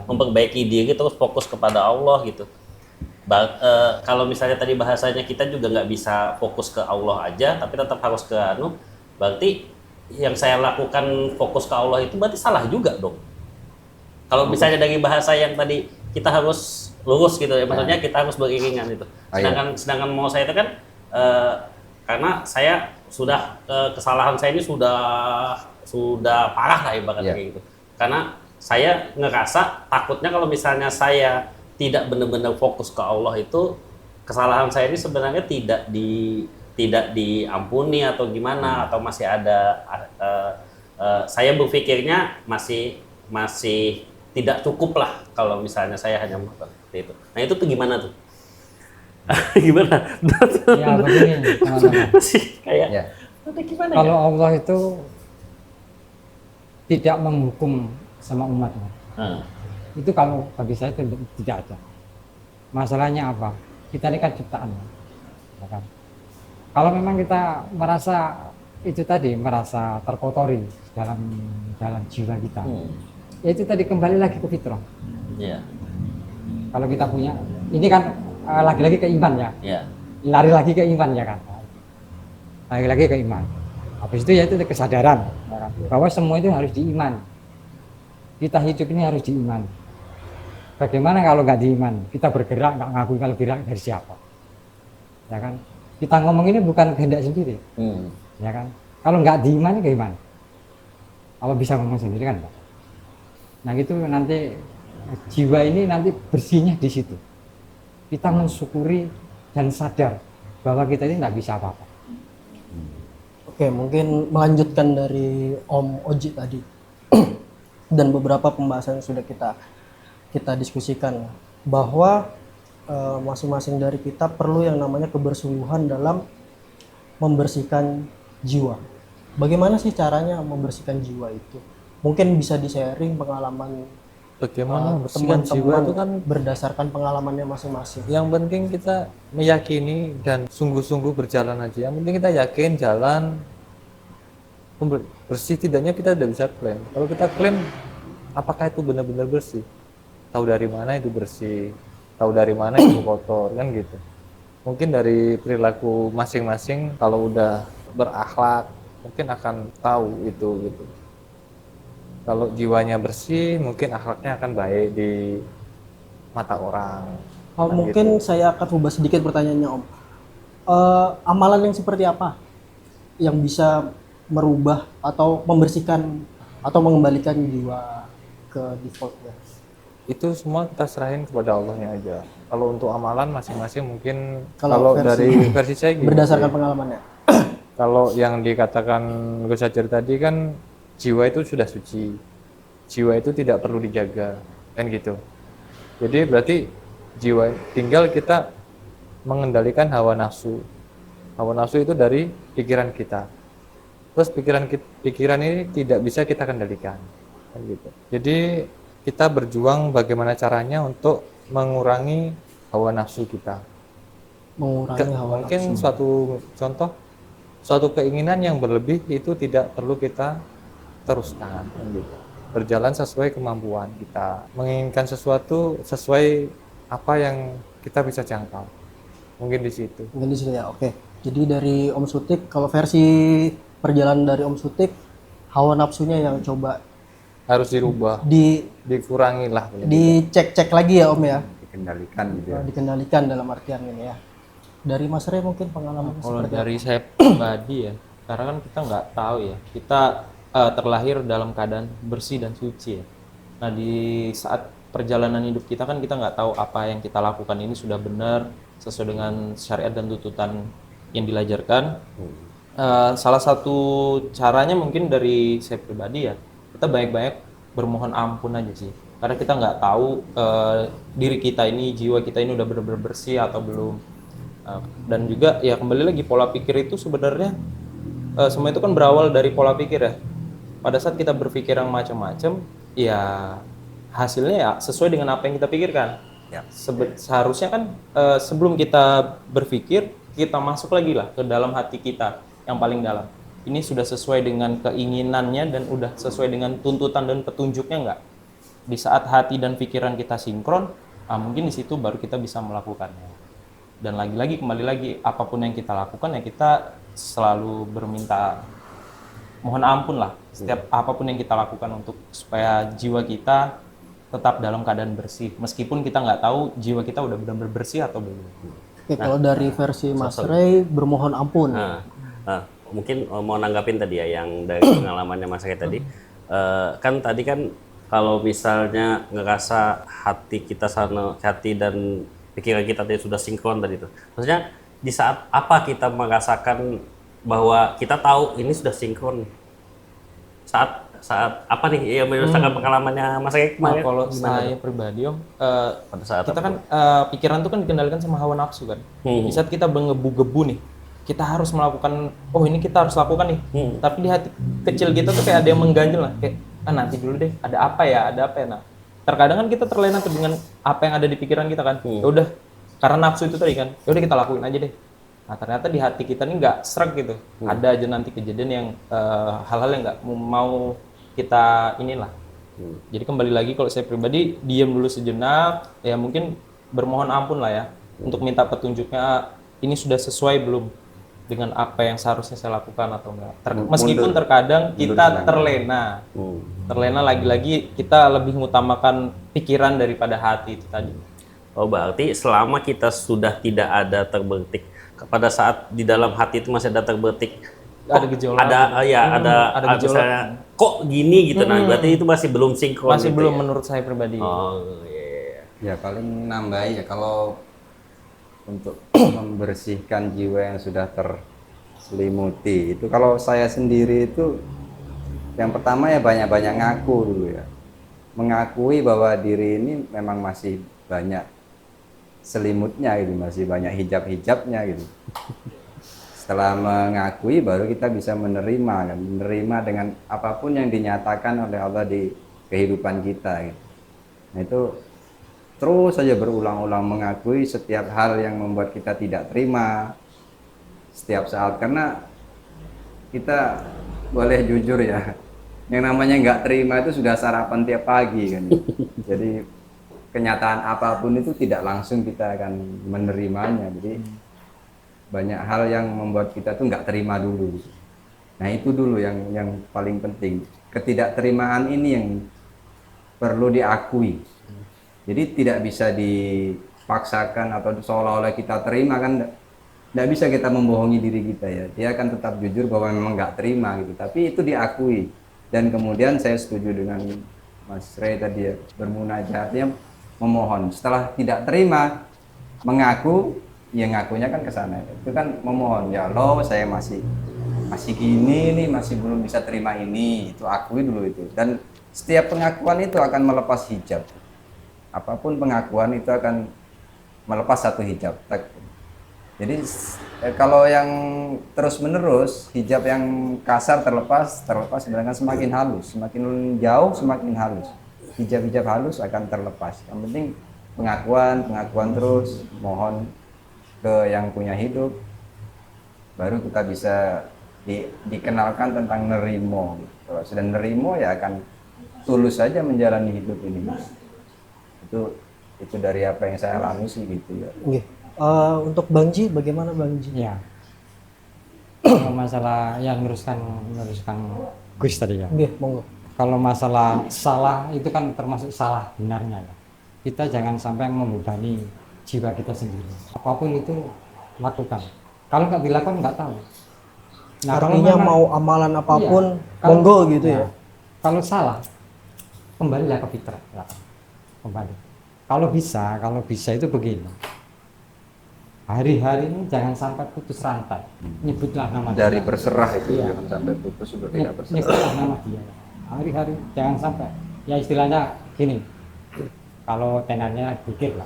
[SPEAKER 2] memperbaiki diri, terus fokus kepada Allah gitu. Kalau misalnya tadi bahasanya kita juga nggak bisa fokus ke Allah aja, tapi tetap harus ke berarti yang saya lakukan fokus ke Allah itu berarti salah juga dong. Kalau misalnya dari bahasa yang tadi kita harus lurus gitu ya, maksudnya kita harus beriringan itu. Sedangkan mau saya itu kan karena saya sudah kesalahan saya ini sudah parah lah ibaratnya kayak gitu. Karena saya ngerasa takutnya kalau misalnya saya tidak benar-benar fokus ke Allah itu kesalahan saya ini sebenarnya tidak diampuni atau gimana atau masih ada saya berpikirnya masih tidak cukup lah kalau misalnya saya hanya melakukan seperti itu. Nah itu tuh gimana tuh? Gimana?
[SPEAKER 5] Ya begini teman-teman.
[SPEAKER 2] Masih kayak
[SPEAKER 1] Ya.
[SPEAKER 2] gimana ya?
[SPEAKER 5] Kalau Allah itu tidak menghukum sama umatnya. Itu kalau bagi saya itu tidak ada. Masalahnya apa? Kita ini kan ciptaan. Ya kan? Kalau memang kita merasa itu tadi merasa terkotori dalam jiwa kita, ya itu tadi kembali lagi ke fitrah.
[SPEAKER 2] Iya.
[SPEAKER 5] Kalau kita punya, ini kan lagi-lagi ke iman ya,
[SPEAKER 2] Iya.
[SPEAKER 5] lari lagi ke iman ya kan, lagi-lagi ke iman. Habis itu ya itu kesadaran ya kan? Bahwa semua itu harus diiman. Kita hidup ini harus diiman. Bagaimana kalau nggak diiman? Kita bergerak nggak ngakui kalau gerak dari siapa? Ya kan? Kita ngomong ini bukan kehendak sendiri, ya kan? Kalau nggak diimani gimana? Kalau bisa ngomong sendiri kan? Nah itu nanti jiwa ini nanti bersihnya di situ. Kita mensyukuri dan sadar bahwa kita ini nggak bisa apa-apa.
[SPEAKER 4] Oke, mungkin melanjutkan dari Om Oji tadi dan beberapa pembahasan yang sudah kita diskusikan bahwa masing-masing dari kita perlu yang namanya kebersungguhan dalam membersihkan jiwa. Bagaimana sih caranya membersihkan jiwa itu? Mungkin bisa di-sharing pengalaman
[SPEAKER 3] Bagaimana membersihkan jiwa itu kan
[SPEAKER 4] berdasarkan pengalamannya masing-masing.
[SPEAKER 3] yang penting kita meyakini dan sungguh-sungguh berjalan aja. Yang penting kita yakin jalan bersih, tidaknya kita tidak bisa klaim. Kalau kita klaim, apakah itu benar-benar bersih? Tahu dari mana itu bersih? Tahu dari mana itu kotor? Kan gitu. mungkin dari perilaku masing-masing kalau udah berakhlak mungkin akan tahu itu gitu. Kalau jiwanya bersih mungkin akhlaknya akan baik di mata orang. Kan
[SPEAKER 4] Mungkin
[SPEAKER 3] gitu.
[SPEAKER 4] saya akan ubah sedikit pertanyaannya Om. Amalan yang seperti apa yang bisa merubah atau membersihkan atau mengembalikan jiwa ke defaultnya?
[SPEAKER 3] Itu semua kita serahin kepada Allahnya aja. Kalau untuk amalan masing-masing mungkin
[SPEAKER 4] Kalau
[SPEAKER 3] kalau dari versi saya gini,
[SPEAKER 4] berdasarkan pengalamannya.
[SPEAKER 3] kalau yang dikatakan Gus Hajar tadi kan jiwa itu sudah suci, jiwa itu tidak perlu dijaga, kan gitu. Jadi berarti jiwa tinggal kita mengendalikan hawa nafsu. Hawa nafsu itu dari pikiran kita. Terus pikiran ini tidak bisa kita kendalikan, kan gitu. Jadi kita berjuang bagaimana caranya untuk mengurangi hawa nafsu kita.
[SPEAKER 4] Mengurangi hawa
[SPEAKER 3] Mungkin
[SPEAKER 4] nafsu.
[SPEAKER 3] suatu keinginan yang berlebih itu tidak perlu kita teruskan, kan gitu. Berjalan sesuai kemampuan kita, menginginkan sesuatu sesuai apa yang kita bisa jangkau. Mungkin di situ.
[SPEAKER 4] Mungkin di situ ya. Oke. Jadi dari Om Sutik, kalau versi perjalanan dari Om Sutik, hawa nafsunya yang coba
[SPEAKER 3] Harus dirubah, dikurangi lah.
[SPEAKER 4] dicek-cek lagi ya Om ya.
[SPEAKER 1] Dikendalikan gitu ya.
[SPEAKER 4] Dikendalikan dalam artian ini ya. Dari Mas Ray mungkin pengalaman
[SPEAKER 6] Kalau
[SPEAKER 4] seperti
[SPEAKER 6] dari saya pribadi ya, karena kan kita nggak tahu ya, kita terlahir dalam keadaan bersih dan suci ya. Nah di saat perjalanan hidup kita kan kita nggak tahu apa yang kita lakukan ini sudah benar sesuai dengan syariat dan tuntutan yang dilajarkan. Salah satu caranya mungkin dari saya pribadi ya, kita baik-baik bermohon ampun aja sih. Karena kita nggak tahu diri kita ini, jiwa kita ini udah benar-benar bersih atau belum. Dan juga ya kembali lagi pola pikir itu sebenarnya semua itu kan berawal dari pola pikir ya. Pada saat kita berpikir yang macam-macam, ya hasilnya ya sesuai dengan apa yang kita pikirkan.
[SPEAKER 1] Ya.
[SPEAKER 6] Seharusnya kan sebelum kita berpikir, kita masuk lagi lah ke dalam hati kita yang paling dalam. Ini sudah sesuai dengan keinginannya dan udah sesuai dengan tuntutan dan petunjuknya nggak? Di saat hati dan pikiran kita sinkron, mungkin di situ baru kita bisa melakukannya. Dan lagi-lagi kembali lagi apapun yang kita lakukan ya kita selalu berminta mohon ampun lah setiap apapun yang kita lakukan untuk supaya jiwa kita tetap dalam keadaan bersih meskipun kita nggak tahu jiwa kita udah benar-benar bersih atau belum.
[SPEAKER 4] Oke, kalau dari versi Mas Ray bermohon ampun.
[SPEAKER 2] Mungkin mau nanggapin tadi ya yang dari pengalamannya Mas Ray tadi. Kan tadi kan kalau misalnya ngerasa hati kita sana, hati dan pikiran kita tadi sudah sinkron tadi itu. Maksudnya di saat apa kita merasakan bahwa kita tahu ini sudah sinkron? Saat apa nih yang berdasarkan pengalamannya Mas Ray kemarin?
[SPEAKER 6] Kalau saya pribadi Om,
[SPEAKER 2] Pada saat
[SPEAKER 6] kita
[SPEAKER 2] apa?
[SPEAKER 6] kan pikiran itu kan dikendalikan sama hawa nafsu kan. Di saat kita menggebu-gebu nih, kita harus melakukan, oh ini kita harus lakukan nih. Tapi di hati kecil kita tuh kayak ada yang mengganjel lah, kayak nanti dulu deh, ada apa ya. Nah, terkadang kan kita terlena tuh dengan apa yang ada di pikiran kita kan. Ya udah, karena nafsu itu tadi kan, ya udah kita lakuin aja deh. Nah ternyata di hati kita nih nggak sreg gitu. Ada aja nanti kejadian yang hal-hal yang nggak mau kita inilah. Jadi kembali lagi kalau saya pribadi diam dulu sejenak, ya mungkin bermohon ampun lah ya untuk minta petunjuknya ini sudah sesuai belum dengan apa yang seharusnya saya lakukan atau enggak. Meskipun terkadang kita terlena lagi-lagi kita lebih mengutamakan pikiran daripada hati itu tadi.
[SPEAKER 2] Oh berarti selama kita sudah tidak ada terbetik pada saat di dalam hati itu masih ada terbetik
[SPEAKER 6] Ada gejolak.
[SPEAKER 2] ada
[SPEAKER 6] ada gejolak.
[SPEAKER 2] misalnya, kok gini gitu nah berarti itu masih belum sinkron
[SPEAKER 6] Masih
[SPEAKER 2] gitu
[SPEAKER 6] belum
[SPEAKER 2] ya?
[SPEAKER 6] menurut saya pribadi.
[SPEAKER 2] Oh iya.
[SPEAKER 1] Ya paling nambahin ya kalau untuk membersihkan jiwa yang sudah terselimuti itu kalau saya sendiri itu yang pertama ya banyak-banyak ngaku dulu ya, mengakui bahwa diri ini memang masih banyak selimutnya gitu, masih banyak hijab-hijabnya gitu. Setelah mengakui baru kita bisa menerima kan, menerima dengan apapun yang dinyatakan oleh Allah di kehidupan kita gitu. Nah itu terus saja berulang-ulang mengakui setiap hal yang membuat kita tidak terima setiap saat, karena kita boleh jujur ya, yang namanya nggak terima itu sudah sarapan tiap pagi kan. Jadi kenyataan apapun itu tidak langsung kita akan menerimanya. Jadi banyak hal yang membuat kita tuh nggak terima dulu. Nah itu dulu yang paling penting. Ketidakterimaan ini yang perlu diakui. Jadi tidak bisa dipaksakan atau seolah-olah kita terima kan, tidak bisa kita membohongi diri kita ya. Dia akan tetap jujur bahwa memang nggak terima gitu. Tapi itu diakui. Dan kemudian saya setuju dengan Mas Ray tadi ya, bermunajat, artinya memohon. Setelah tidak terima, mengaku, ya ngakunya kan ke sana. Itu kan memohon, ya Allah saya masih gini nih, masih belum bisa terima ini. Itu akui dulu itu. Dan setiap pengakuan itu akan melepas hijab. Apapun pengakuan itu akan melepas satu hijab. Jadi kalau yang terus menerus hijab yang kasar terlepas sedangkan semakin halus, semakin jauh semakin halus. Hijab-hijab halus akan terlepas. Yang penting pengakuan terus, mohon ke yang punya hidup, baru kita bisa dikenalkan tentang nerimo. Kalau sudah nerimo ya akan tulus saja menjalani hidup ini. Itu dari apa yang saya alami sih gitu ya.
[SPEAKER 4] Oke. Untuk Bang Ji, bagaimana Bang Ji?
[SPEAKER 5] Ya. Kalau masalah yang meneruskan Gus tadi ya.
[SPEAKER 4] Oke, monggo.
[SPEAKER 5] Kalau masalah salah itu kan termasuk salah benarnya ya. Kita jangan sampai membebani jiwa kita sendiri. Apapun itu lakukan. Kalau nggak dilakukan nggak tahu. Nah, kalau
[SPEAKER 4] Artinya
[SPEAKER 5] memang-
[SPEAKER 4] mau amalan apapun,
[SPEAKER 5] Iya.
[SPEAKER 4] monggo gitu ya.
[SPEAKER 5] Kalau salah, kembalilah ke fitrah. Ya. Kembali. Kalau bisa itu begini. Hari-hari ini jangan sampai putus rantai. Nyebutlah nama
[SPEAKER 1] Dari
[SPEAKER 5] dia.
[SPEAKER 1] berserah itu
[SPEAKER 5] Iya.
[SPEAKER 1] jangan sampai putus sudah tidak berserah.
[SPEAKER 5] Nyebutlah nama dia. Hari-hari jangan sampai. Ya istilahnya gini. Kalau tenarnya dikit lah.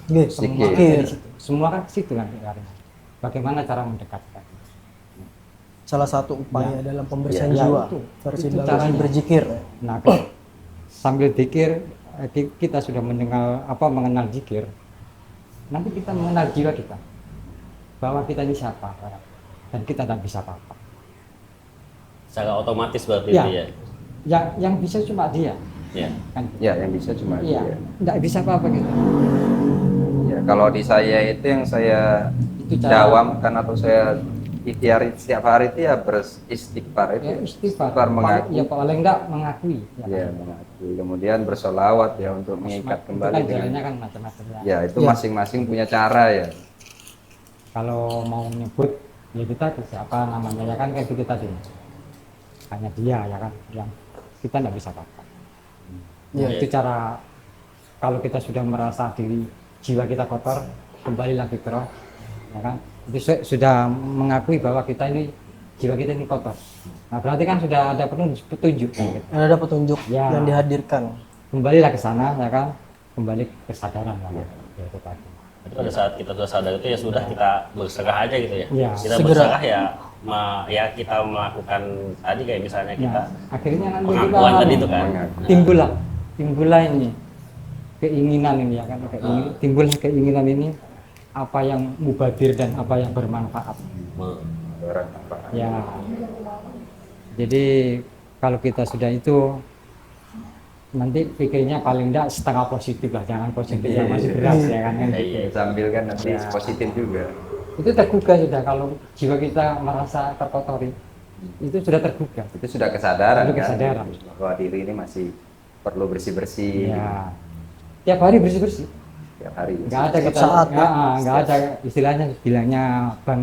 [SPEAKER 4] Oke,
[SPEAKER 5] Semua
[SPEAKER 1] Zikir.
[SPEAKER 5] kan dari situ. Semua kan ke situ kan hari. Bagaimana cara mendekatkan?
[SPEAKER 4] salah satu upaya dalam pembersihan
[SPEAKER 5] Ya,
[SPEAKER 4] jiwa
[SPEAKER 5] itu.
[SPEAKER 4] versi
[SPEAKER 5] Itu
[SPEAKER 4] Bang Ji
[SPEAKER 5] caranya.
[SPEAKER 4] berzikir.
[SPEAKER 5] Nah, sambil zikir kita sudah mengenal zikir. Nanti kita mengenal jiwa kita bahwa kita ini siapa dan kita tak bisa apa-apa.
[SPEAKER 2] Secara otomatis berarti
[SPEAKER 5] Ya.
[SPEAKER 2] itu ya.
[SPEAKER 5] Yang bisa cuma dia,
[SPEAKER 2] Ya.
[SPEAKER 5] kan?
[SPEAKER 1] Ya, yang bisa cuma
[SPEAKER 5] Iya,
[SPEAKER 1] dia.
[SPEAKER 5] tidak bisa apa-apa gitu.
[SPEAKER 1] Ya, kalau di saya itu yang saya
[SPEAKER 5] Itu cara-
[SPEAKER 1] dawamkan atau saya ikhtiari setiap hari itu ya beristighfar itu.
[SPEAKER 5] Ya, istighfar.
[SPEAKER 1] mengaku.
[SPEAKER 5] Ya paling enggak mengakui.
[SPEAKER 1] Ya, mengakui. Kemudian bersolawat ya untuk mengikat
[SPEAKER 5] Itu
[SPEAKER 1] kembali
[SPEAKER 5] kan
[SPEAKER 1] dengan.
[SPEAKER 5] jalannya kan macam-macam ya.
[SPEAKER 1] Ya, itu
[SPEAKER 4] Ya.
[SPEAKER 1] masing-masing punya cara ya.
[SPEAKER 5] Kalau mau nyebut ya kita ke siapa namanya ya kan kayak gitu tadi. Hanya dia ya kan yang kita tidak bisa apa-apa.
[SPEAKER 4] Ya.
[SPEAKER 5] Itu cara kalau kita sudah merasa diri jiwa kita kotor, kembali lagi ke roh, ya kan? Itu sudah mengakui bahwa kita ini jiwa kita ini kotor. Nah berarti kan sudah ada petunjuk. Kan, gitu.
[SPEAKER 4] Ada petunjuk
[SPEAKER 5] Ya.
[SPEAKER 4] yang dihadirkan.
[SPEAKER 5] Kembalilah ke sana ya kan, kembali ke kesadaran lah. Ya, itu tadi.
[SPEAKER 2] Jadi pada saat kita sudah sadar itu ya sudah kita berserah aja gitu ya.
[SPEAKER 5] Iya.
[SPEAKER 2] Kita
[SPEAKER 4] Segera.
[SPEAKER 2] berserah ya, ya kita melakukan tadi kayak misalnya kita
[SPEAKER 5] Nah, akhirnya nanti
[SPEAKER 2] pengakuan
[SPEAKER 5] kita
[SPEAKER 2] tadi itu kan.
[SPEAKER 5] timbullah ini keinginan ini ya kan, timbullah keinginan ini apa yang mubadir dan apa yang bermanfaat.
[SPEAKER 1] Orang apa?
[SPEAKER 5] Ya, jadi kalau kita sudah itu nanti pikirnya paling enggak setengah positif lah, jangan positif yang masih berat ya kan.
[SPEAKER 2] Iya.
[SPEAKER 1] Sambil kan nanti
[SPEAKER 5] Ya.
[SPEAKER 1] positif juga.
[SPEAKER 5] Itu tergugah sudah kalau jiwa kita merasa terkotori, itu sudah tergugah.
[SPEAKER 1] Itu sudah kesadaran
[SPEAKER 5] Itu kesadaran.
[SPEAKER 1] kan bahwa diri ini masih perlu bersih-bersih
[SPEAKER 5] Ya, tiap hari bersih-bersih.
[SPEAKER 1] tiap hari.
[SPEAKER 5] Nggak ada
[SPEAKER 4] Setiap
[SPEAKER 5] kita
[SPEAKER 4] saat, ya.
[SPEAKER 5] nggak ada istilahnya bilangnya bang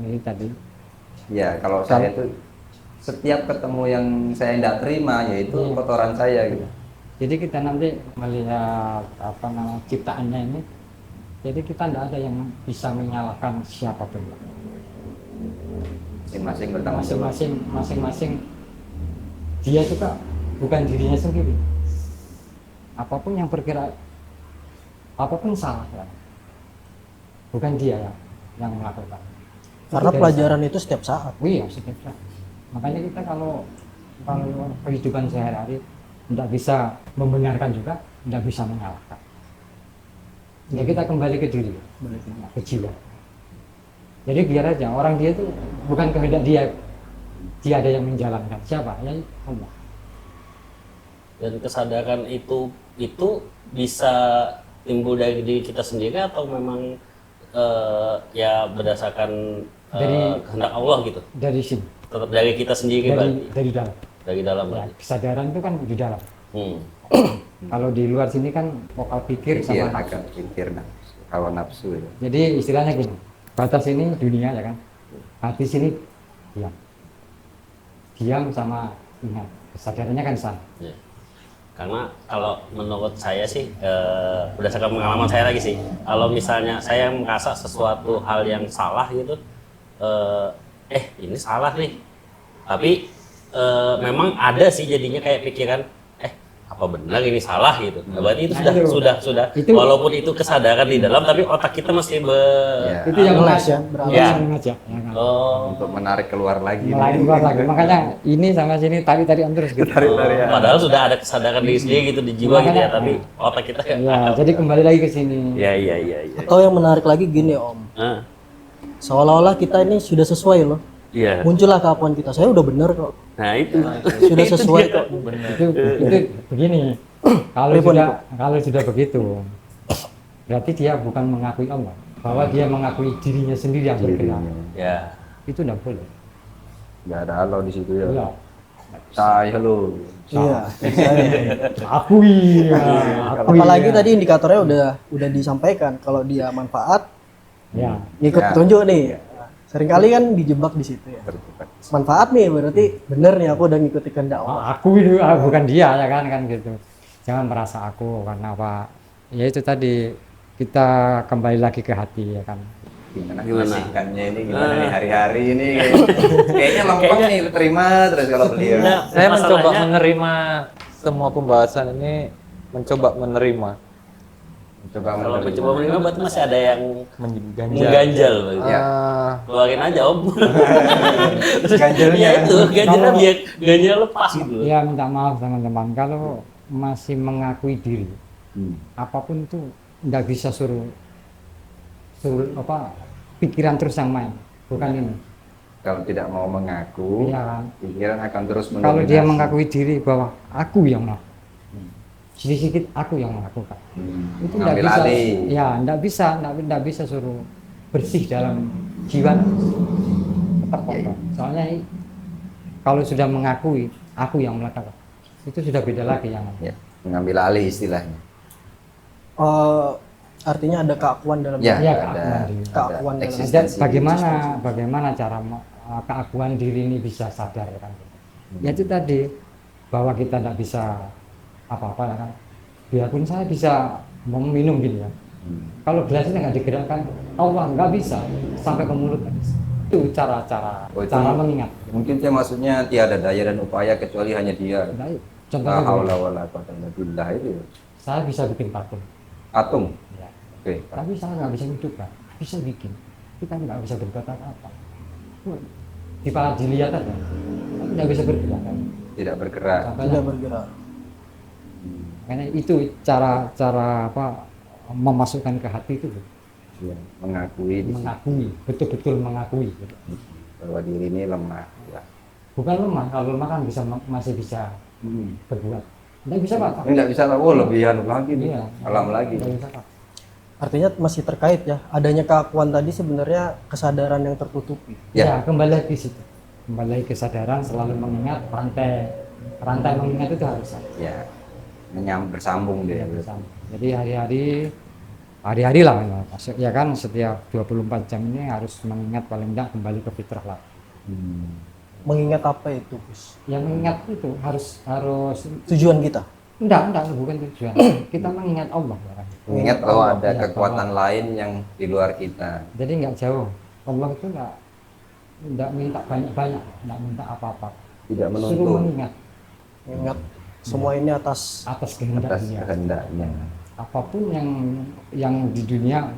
[SPEAKER 5] ini tadi.
[SPEAKER 1] Ya, kalau saya itu setiap ketemu yang saya tidak terima yaitu
[SPEAKER 5] Iya.
[SPEAKER 1] kotoran saya gitu.
[SPEAKER 5] Jadi kita nanti melihat apa nama ciptaannya ini, jadi kita tidak ada yang bisa menyalahkan siapapun.
[SPEAKER 1] Masing-masing bertanggung jawab.
[SPEAKER 5] Masing-masing dia juga bukan dirinya sendiri. Apapun yang bergerak, apapun salah ya. Bukan dia yang melakukan.
[SPEAKER 4] Karena
[SPEAKER 5] Itu dari
[SPEAKER 4] pelajaran itu setiap saat.
[SPEAKER 5] Iya, setiap saat. Makanya kita kalau kehidupan sehari-hari tidak bisa membenarkan juga, tidak bisa menyalahkan. Ya kita kembali ke diri, ke jiwa. Jadi biar aja orang dia itu bukan kehendak dia ada yang menjalankan. Siapa? Ya Allah.
[SPEAKER 2] Dan kesadaran itu bisa timbul dari diri kita sendiri atau memang ya berdasarkan
[SPEAKER 5] Dari-
[SPEAKER 2] kehendak Allah gitu.
[SPEAKER 5] dari sini,
[SPEAKER 2] Tetap dari kita sendiri berarti.
[SPEAKER 5] dari dalam.
[SPEAKER 2] Dari dalam
[SPEAKER 5] Ya,
[SPEAKER 2] berarti.
[SPEAKER 5] kesadaran itu kan di dalam.
[SPEAKER 2] Hmm.
[SPEAKER 5] Kalau di luar sini kan vokal pikir
[SPEAKER 1] Pikir
[SPEAKER 5] sama nafsu.
[SPEAKER 1] akan pikir nafsu, hawa nafsu ya.
[SPEAKER 5] Jadi istilahnya gini, batas ini dunia ya kan, hati sini diam, diam sama ingat, kesadarannya kan sana.
[SPEAKER 2] Ya. Karena kalau menurut saya sih, berdasarkan pengalaman saya lagi sih, kalau misalnya saya merasa sesuatu hal yang salah gitu, ini salah nih, tapi memang ada sih jadinya kayak pikiran, apa benar ini salah gitu. Nah, berarti itu sudah,
[SPEAKER 5] Itu-
[SPEAKER 2] walaupun itu kesadaran di dalam, tapi otak kita masih
[SPEAKER 1] Ya,
[SPEAKER 5] Itu yang
[SPEAKER 4] Alas ya,
[SPEAKER 5] mengajak,
[SPEAKER 4] beralas.
[SPEAKER 2] Ya.
[SPEAKER 5] yang mengajak, ya kan?
[SPEAKER 1] untuk menarik keluar lagi.
[SPEAKER 5] Mulai keluar lagi, makanya ini sama sini tarik-tarikan terus gitu.
[SPEAKER 2] Padahal sudah ada kesadaran diri sendiri gitu di jiwa gitu ya, tapi otak kita
[SPEAKER 5] Ya, jadi kembali lagi ke sini.
[SPEAKER 2] iya.
[SPEAKER 4] Atau yang menarik lagi gini Om,
[SPEAKER 2] Ah,
[SPEAKER 4] seolah-olah kita ini sudah sesuai loh.
[SPEAKER 2] iya.
[SPEAKER 4] Muncullah keakuan kita, saya udah bener kok,
[SPEAKER 2] Nah itu.
[SPEAKER 4] sudah sesuai kok.
[SPEAKER 5] Itu begini. Kalau sudah begitu, berarti dia bukan mengakui Allah, bahwa dia mengakui dirinya sendiri yang bergerak.
[SPEAKER 2] Ya.
[SPEAKER 5] Itu tidak boleh.
[SPEAKER 1] Nggak ada Allah di situ ya.
[SPEAKER 5] Ya,
[SPEAKER 1] Saya lo.
[SPEAKER 4] Iya.
[SPEAKER 5] akui. Ya, akui.
[SPEAKER 4] Apalagi
[SPEAKER 5] Ya.
[SPEAKER 4] tadi indikatornya udah disampaikan kalau dia manfaat,
[SPEAKER 5] Ya,
[SPEAKER 4] ngikut
[SPEAKER 1] Ya.
[SPEAKER 4] petunjuk nih. Seringkali kan dijebak di situ ya. Manfaat nih berarti bener nih aku udah ngikuti kehendak Allah.
[SPEAKER 5] akui dulu, bukan dia ya kan gitu. Jangan merasa aku karena apa? Ya itu tadi kita kembali lagi ke hati ya kan.
[SPEAKER 1] Gimana
[SPEAKER 2] Gimana?
[SPEAKER 1] singkatnya ini gimana nih hari-hari ini kayaknya lempeng nih terima terus kalau beliau.
[SPEAKER 3] Saya mencoba
[SPEAKER 2] Masalahnya-
[SPEAKER 3] menerima semua pembahasan ini, mencoba menerima,
[SPEAKER 1] Coba
[SPEAKER 2] Kalau
[SPEAKER 1] menerima.
[SPEAKER 2] mencoba menerima berarti masih ada yang
[SPEAKER 3] mengganjal.
[SPEAKER 2] mengganjal. berarti.
[SPEAKER 1] Ya.
[SPEAKER 2] Keluarin aja om.
[SPEAKER 1] Ganjalnya.
[SPEAKER 2] Ya itu, ganjalnya biar ganjalnya lepas gitu.
[SPEAKER 5] Ya minta maaf teman-teman kalau masih mengakui diri, apapun itu nggak bisa suruh apa pikiran terus yang main, bukan ini.
[SPEAKER 1] Kalau tidak mau mengaku,
[SPEAKER 5] Iya kan.
[SPEAKER 1] pikiran akan terus
[SPEAKER 5] Kalau dia
[SPEAKER 1] mendominasi.
[SPEAKER 5] mengakui diri bahwa aku yang melakukan, sedikit aku yang melakukan, itu nggak
[SPEAKER 1] Ngambil
[SPEAKER 5] bisa.
[SPEAKER 1] alih.
[SPEAKER 5] Ya nggak bisa suruh bersih dalam jiwa, tetap kotor. Soalnya kalau sudah mengakui aku yang melakukan, itu sudah beda lagi yang
[SPEAKER 1] Ya, mengambil alih istilahnya.
[SPEAKER 4] Artinya ada keakuan dalam
[SPEAKER 1] Ya,
[SPEAKER 5] Ya,
[SPEAKER 1] ada,
[SPEAKER 4] keakuan dalam-
[SPEAKER 1] eksistensi.
[SPEAKER 5] bagaimana cara keakuan diri ini bisa sadar ya kan? Ya itu tadi bahwa kita tidak bisa apa-apa ya kan. Biarpun saya bisa meminum gitu ya. Kalau gelasnya nggak digerakkan, Allah nggak bisa sampai ke mulut nggak bisa. Itu cara
[SPEAKER 1] Oh, itu
[SPEAKER 5] cara mengingat.
[SPEAKER 1] Mungkin itu maksudnya tiada daya dan upaya kecuali hanya dia.
[SPEAKER 5] Nah,
[SPEAKER 1] La
[SPEAKER 5] contohnya
[SPEAKER 1] haula
[SPEAKER 5] begini,
[SPEAKER 1] wala quwata illa billah itu.
[SPEAKER 5] saya bisa bikin patung,
[SPEAKER 1] Atom.
[SPEAKER 5] ya.
[SPEAKER 1] Oke.
[SPEAKER 5] Tapi saya nggak bisa hidup kan, bisa bikin. Kita nggak bisa berbuat apa-apa. Di dilihat aja, tapi nggak bisa bergerak kan.
[SPEAKER 1] Tidak bergerak.
[SPEAKER 4] tidak bergerak.
[SPEAKER 5] Karena itu cara apa memasukkan ke hati itu
[SPEAKER 1] Ya, mengakui di situ
[SPEAKER 5] mengakui, betul-betul mengakui gitu.
[SPEAKER 1] bahwa diri ini lemah. Ya.
[SPEAKER 5] Bukan lemah, kalau lemah kan masih bisa berbuat. Nggak bisa apa?
[SPEAKER 1] Ini nggak bisa lah, oh lebihan lagi nih,
[SPEAKER 5] Iya.
[SPEAKER 1] alam lagi.
[SPEAKER 5] Nggak bisa apa.
[SPEAKER 4] Artinya masih terkait ya, adanya keakuan tadi sebenarnya kesadaran yang tertutupi.
[SPEAKER 1] Ya.
[SPEAKER 5] Ya, kembali lagi ke situ. Kembali lagi kesadaran, selalu mengingat rantai mengingat itu harus ada.
[SPEAKER 1] Ya, bersambung dia.
[SPEAKER 5] Ya, bersama. Jadi hari-hari lah ya kan, setiap 24 jam ini harus mengingat paling enggak kembali ke fitrah lah.
[SPEAKER 4] Mengingat apa itu, Gus?
[SPEAKER 5] Yang mengingat itu harus
[SPEAKER 4] Tujuan kita.
[SPEAKER 5] enggak bukan tujuan. Kita mengingat Allah ya kan.
[SPEAKER 1] Mengingat bahwa ada
[SPEAKER 5] Ya,
[SPEAKER 1] kekuatan lain yang di luar kita.
[SPEAKER 5] Jadi enggak jauh. Allah itu enggak minta banyak-banyak, enggak minta apa-apa.
[SPEAKER 1] Tidak
[SPEAKER 5] Suruh
[SPEAKER 1] menuntut
[SPEAKER 5] mengingat
[SPEAKER 4] Mengingat semua ini atas
[SPEAKER 5] atas
[SPEAKER 1] atas
[SPEAKER 5] kehendaknya.
[SPEAKER 1] kehendaknya.
[SPEAKER 5] Apapun yang di dunia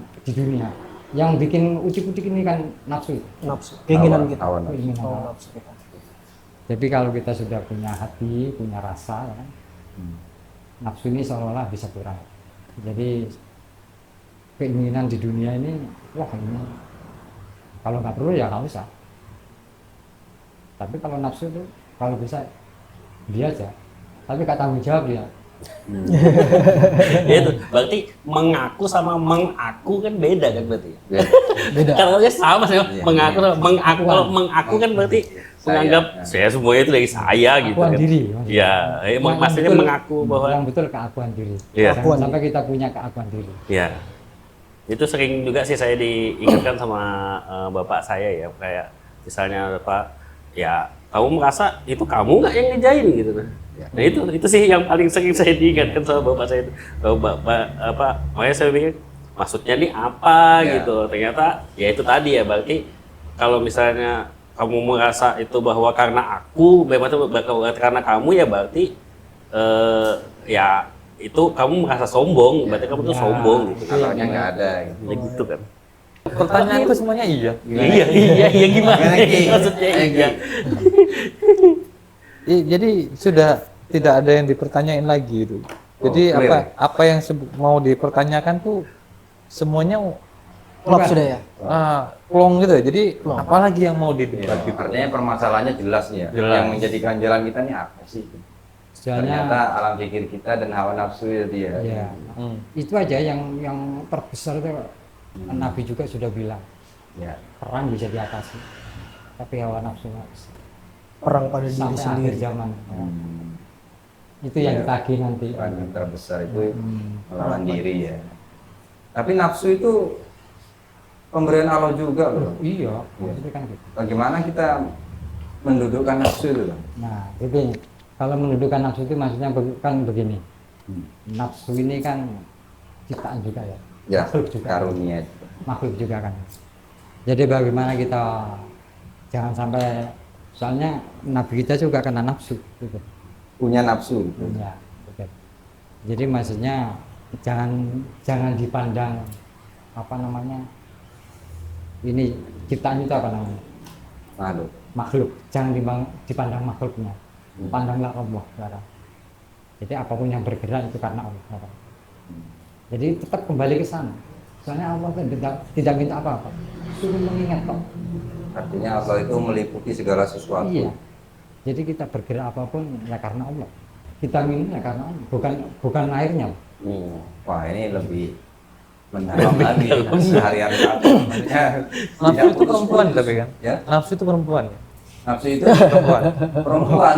[SPEAKER 5] yang bikin ucik-ucik ini kan nafsu.
[SPEAKER 4] nafsu, keinginan kita.
[SPEAKER 1] Hawa nafsu.
[SPEAKER 5] Keinginan.
[SPEAKER 4] Hawa nafsu kita.
[SPEAKER 5] Jadi kalau kita sudah punya hati, punya rasa, ya kan, nafsu ini seolah-olah bisa kurang. Jadi keinginan di dunia ini, wah ini kalau nggak perlu ya nggak usah. Tapi kalau nafsu itu kalau bisa dia aja. Tapi nggak tanggung jawab dia.
[SPEAKER 2] Ya itu berarti mengaku sama mengaku kan beda kan berarti.
[SPEAKER 4] Beda.
[SPEAKER 2] Kalau sama sih
[SPEAKER 1] Iya.
[SPEAKER 2] mengaku sama mengaku. Kalau mengaku kan berarti menganggap saya semuanya itu dari saya gitu
[SPEAKER 5] Keakuan
[SPEAKER 2] kan.
[SPEAKER 5] diri, maksudnya.
[SPEAKER 2] Iya,
[SPEAKER 5] Yang
[SPEAKER 2] maksudnya
[SPEAKER 5] betul-
[SPEAKER 2] mengaku bahwa
[SPEAKER 5] yang betul keakuan diri.
[SPEAKER 2] Iya.
[SPEAKER 5] Jangan sampai kita punya keakuan diri.
[SPEAKER 2] ya. Itu sering juga sih saya diingatkan sama bapak saya ya, kayak misalnya Pak, ya kamu merasa itu kamu nggak yang ngerjain gitu. Nah itu sih yang paling sering saya diingatkan sama bapak saya itu. Bahwa bapak apa, makanya saya pikir maksudnya nih apa
[SPEAKER 1] Ya.
[SPEAKER 2] gitu. Ternyata ya itu tadi ya, berarti kalau misalnya kamu merasa itu bahwa karena aku, karena kamu ya berarti ya itu kamu merasa sombong, berarti kamu tuh
[SPEAKER 5] Ya.
[SPEAKER 2] sombong gitu.
[SPEAKER 1] Nalarnya nggak ada gitu.
[SPEAKER 2] Ya gitu kan.
[SPEAKER 6] Pertanyaanku semuanya iya.
[SPEAKER 2] Iya gimana?
[SPEAKER 1] Gimana, Ki?
[SPEAKER 2] Maksudnya iya.
[SPEAKER 3] Jadi sudah tidak ada yang dipertanyain lagi itu. Jadi
[SPEAKER 1] Oh, clear.
[SPEAKER 3] apa yang mau dipertanyakan tuh semuanya
[SPEAKER 4] Klop sudah ya.
[SPEAKER 3] plong gitu ya. Jadi apalagi yang mau didebat gitu.
[SPEAKER 1] Artinya permasalahannya jelas nih ya.
[SPEAKER 2] Jelas.
[SPEAKER 1] Yang menjadikan jalan kita ini apa sih?
[SPEAKER 5] Soalnya
[SPEAKER 1] Ternyata alam pikir kita dan hawa nafsu itu dia.
[SPEAKER 5] ya, itu aja yang terbesar itu Nabi juga sudah bilang,
[SPEAKER 1] Ya.
[SPEAKER 5] perang bisa diatasi, tapi hawa nafsu nggak bisa.
[SPEAKER 4] Perang pada diri
[SPEAKER 5] Sampai akhir
[SPEAKER 4] sendiri.
[SPEAKER 5] zaman.
[SPEAKER 1] Hmm.
[SPEAKER 5] Itu yang
[SPEAKER 1] Ya.
[SPEAKER 5] ditagih nanti.
[SPEAKER 1] Peran yang terbesar itu
[SPEAKER 5] Hmm.
[SPEAKER 1] melawan diri ya. Tapi nafsu itu pemberian Allah juga loh.
[SPEAKER 5] Iya, maksudnya kan gitu.
[SPEAKER 1] Bagaimana kita mendudukkan nafsu itu loh?
[SPEAKER 5] Nah, jadi kalau mendudukan nafsu itu maksudnya kan begini. Nafsu ini kan ciptaan juga ya.
[SPEAKER 1] Ya,
[SPEAKER 5] Makhluk juga.
[SPEAKER 1] karunia.
[SPEAKER 5] Makhluk juga kan. Jadi bagaimana kita jangan sampai, soalnya Nabi kita juga kena nafsu gitu.
[SPEAKER 1] Punya nafsu gitu.
[SPEAKER 5] Ya, betul. Jadi maksudnya jangan dipandang apa namanya, ini ciptaan itu apa namanya,
[SPEAKER 1] Makhluk.
[SPEAKER 5] makhluk, jangan dipandang makhluknya, pandanglah Allah sekarang. Jadi apapun yang bergerak itu karena Allah sekarang. Jadi tetap kembali ke sana, soalnya Allah tidak minta apa-apa, suruh mengingat kok.
[SPEAKER 1] Artinya Allah itu meliputi segala sesuatu.
[SPEAKER 5] Iya. Jadi kita bergerak apapun ya karena Allah. Kita minum ya karena Allah, bukan airnya.
[SPEAKER 1] Wah, ini lebih mendalam lagi seharian kami. Maksudnya
[SPEAKER 3] Nafsu
[SPEAKER 1] tidak
[SPEAKER 3] itu
[SPEAKER 1] putus-putus.
[SPEAKER 3] perempuan tapi kan?
[SPEAKER 1] Ya,
[SPEAKER 3] Nafsu itu perempuan.
[SPEAKER 1] nafsu itu perempuan. Perempuan.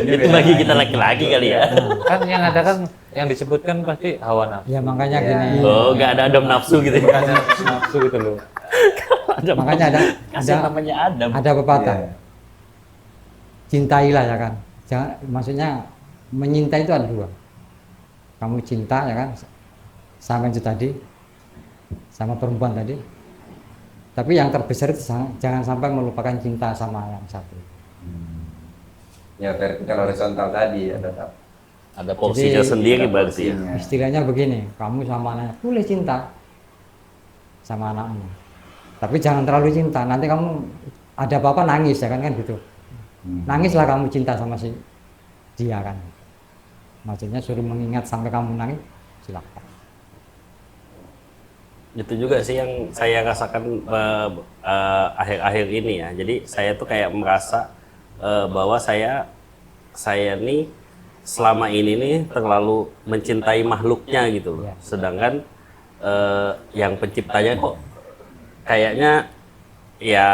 [SPEAKER 2] Itu bagi kita laki-laki kali ya.
[SPEAKER 3] Kan yang ada kan yang disebutkan pasti hawa nafsu.
[SPEAKER 5] Ya makanya
[SPEAKER 1] Ya.
[SPEAKER 5] gini.
[SPEAKER 2] Oh, nggak ada Adam nafsu gitu ya.
[SPEAKER 3] Bukan nafsu gitu loh.
[SPEAKER 5] Makanya
[SPEAKER 2] Kasih namanya Adam.
[SPEAKER 5] ada pepatah.
[SPEAKER 1] Iya.
[SPEAKER 5] Cintailah ya kan. Jangan, maksudnya menyintai itu ada dua. Kamu cinta ya kan, sama itu tadi, sama perempuan tadi. Tapi yang terbesar itu jangan sampai melupakan cinta sama yang satu.
[SPEAKER 1] Ya, vertikal horizontal tadi ya tetap.
[SPEAKER 2] Ada porsinya
[SPEAKER 5] Jadi,
[SPEAKER 2] sendiri
[SPEAKER 1] ada
[SPEAKER 2] berarti ya.
[SPEAKER 1] porsinya.
[SPEAKER 5] Istilahnya begini, kamu sama anaknya boleh cinta sama anaknya, tapi jangan terlalu cinta. Nanti kamu ada apa-apa nangis ya kan gitu. Nangislah kamu cinta sama si dia kan. Maksudnya suruh mengingat sampai kamu nangis, silakan.
[SPEAKER 2] Itu juga sih yang saya rasakan akhir-akhir ini ya. Jadi saya tuh kayak merasa bahwa saya nih selama ini nih terlalu mencintai makhluknya gitu loh.
[SPEAKER 5] Ya.
[SPEAKER 2] Sedangkan yang penciptanya kok kayaknya ya